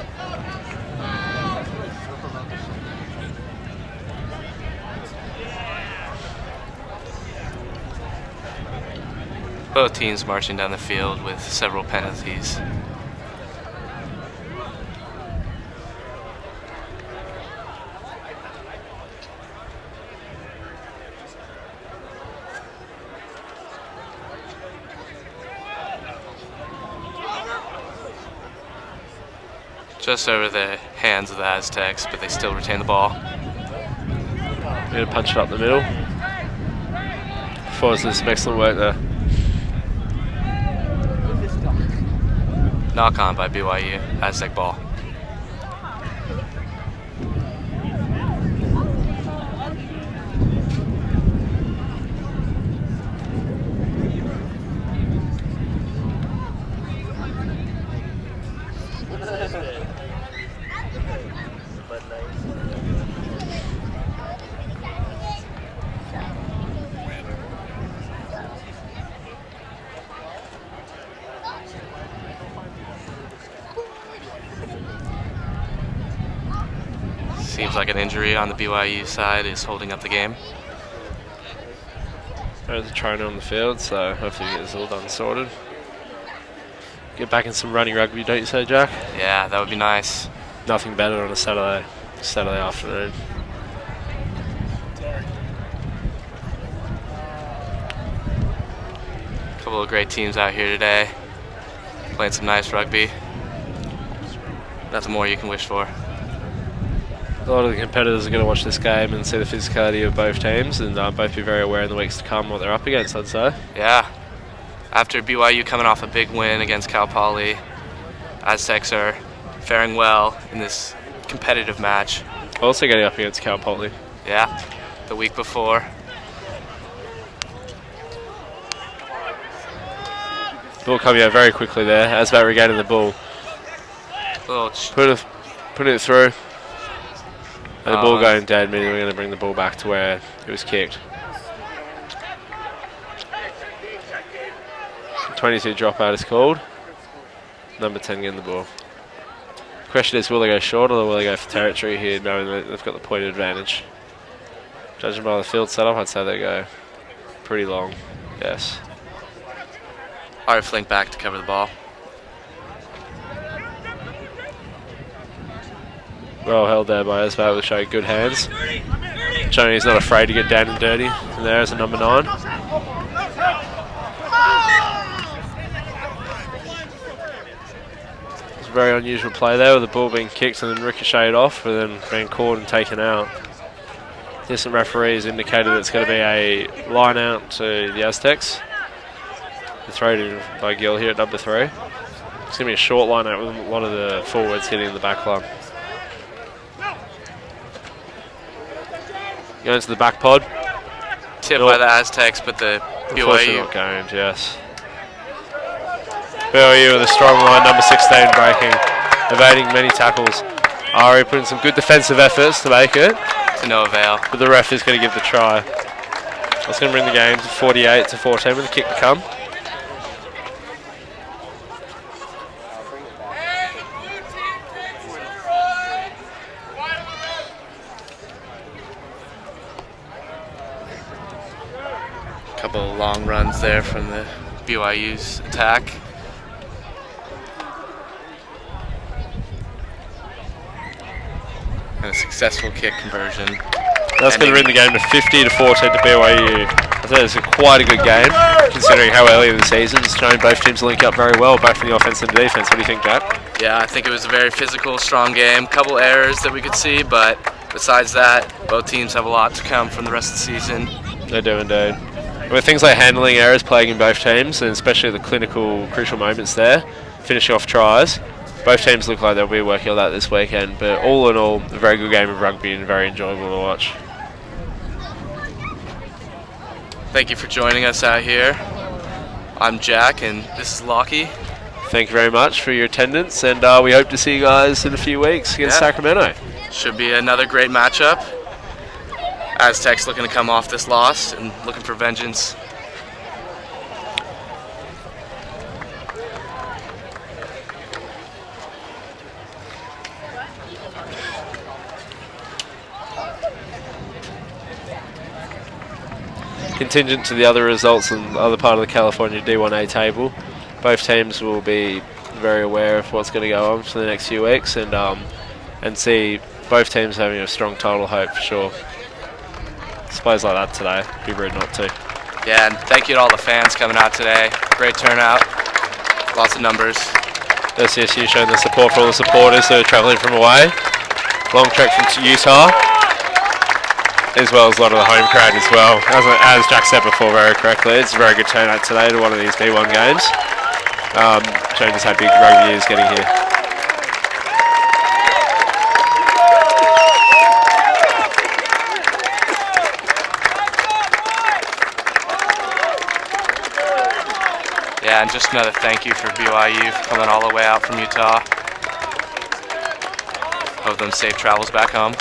Both teams marching down the field with several penalties. Just over the hands of the Aztecs, but they still retain the ball. Going to punch it up the middle. Forwards did some excellent work there. Knock on by BYU, Aztec ball. Seems like an injury on the BYU side is holding up the game. There's a trainer on the field, so hopefully we get this all done and sorted. Get back in some running rugby, don't you say, Jack? Yeah, that would be nice. Nothing better on a Saturday afternoon. A couple of great teams out here today, playing some nice rugby. Nothing more you can wish for. A lot of the competitors are going to watch this game and see the physicality of both teams, and both be very aware in the weeks to come what they're up against, I'd say. Yeah. After BYU coming off a big win against Cal Poly, Aztecs are faring well in this competitive match. Also getting up against Cal Poly. Yeah, the week before. Ball coming out very quickly there, as about regaining the ball. Putting it through. And the ball going dead, meaning we're going to bring the ball back to where it was kicked. 22 dropout is called. Number 10 getting the ball. Question is, will they go short or will they go for territory here, knowing that they've got the point advantage? Judging by the field setup, I'd say they go pretty long. Yes. Alright, flank back to cover the ball. Well held there by Esbat, with showing good hands. showing he's not afraid to get down and dirty. And there's a number 9. It's a very unusual play there with the ball being kicked and then ricocheted off, but then being caught and taken out. Distant referees indicated that it's going to be a line out to the Aztecs. The throw in by Gill here at number 3. It's going to be a short line out with a lot of the forwards hitting the back line. Going to the back pod. Tipped by the Aztecs, but the Unfortunately BYU. not gained, yes. BYU with a strong line, number 16 breaking, evading many tackles. Ari putting some good defensive efforts to make it. To no avail. But the ref is going to give the try. That's going to bring the game to 48-14 with the kick to come. Couple of long runs there from the BYU's attack. And a successful kick conversion. That's going to bring the game to 50-14 to BYU. I think it's quite a good game, considering how early in the season it's showing both teams link up very well, both in the offense and the defense. What do you think, Jack? Yeah, I think it was a very physical, strong game. Couple errors that we could see, but besides that, both teams have a lot to come from the rest of the season. They do indeed. With things like handling errors plaguing both teams, and especially the clinical, crucial moments there, finishing off tries, both teams look like they'll be working on that this weekend. But all in all, a very good game of rugby and very enjoyable to watch. Thank you for joining us out here. I'm Jack, and this is Lockie. Thank you very much for your attendance, and we hope to see you guys in a few weeks against Sacramento. Should be another great matchup. Aztecs looking to come off this loss and looking for vengeance. Contingent to the other results in the other part of the California D1A table, both teams will be very aware of what's going to go on for the next few weeks, and see both teams having a strong title hope for sure. Displays like that today, be rude not to. Yeah, and thank you to all the fans coming out today. Great turnout, lots of numbers. SDSU showing the support for all the supporters who are travelling from away. Long trek from Utah, as well as a lot of the home crowd as well. As Jack said before very correctly, it's a very good turnout today to one of these D1 games. Showing just how big rugby is getting here. Yeah, and just another thank you for BYU for coming all the way out from Utah. Hope them safe travels back home.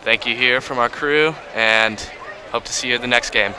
Thank you here from our crew, and hope to see you at the next game.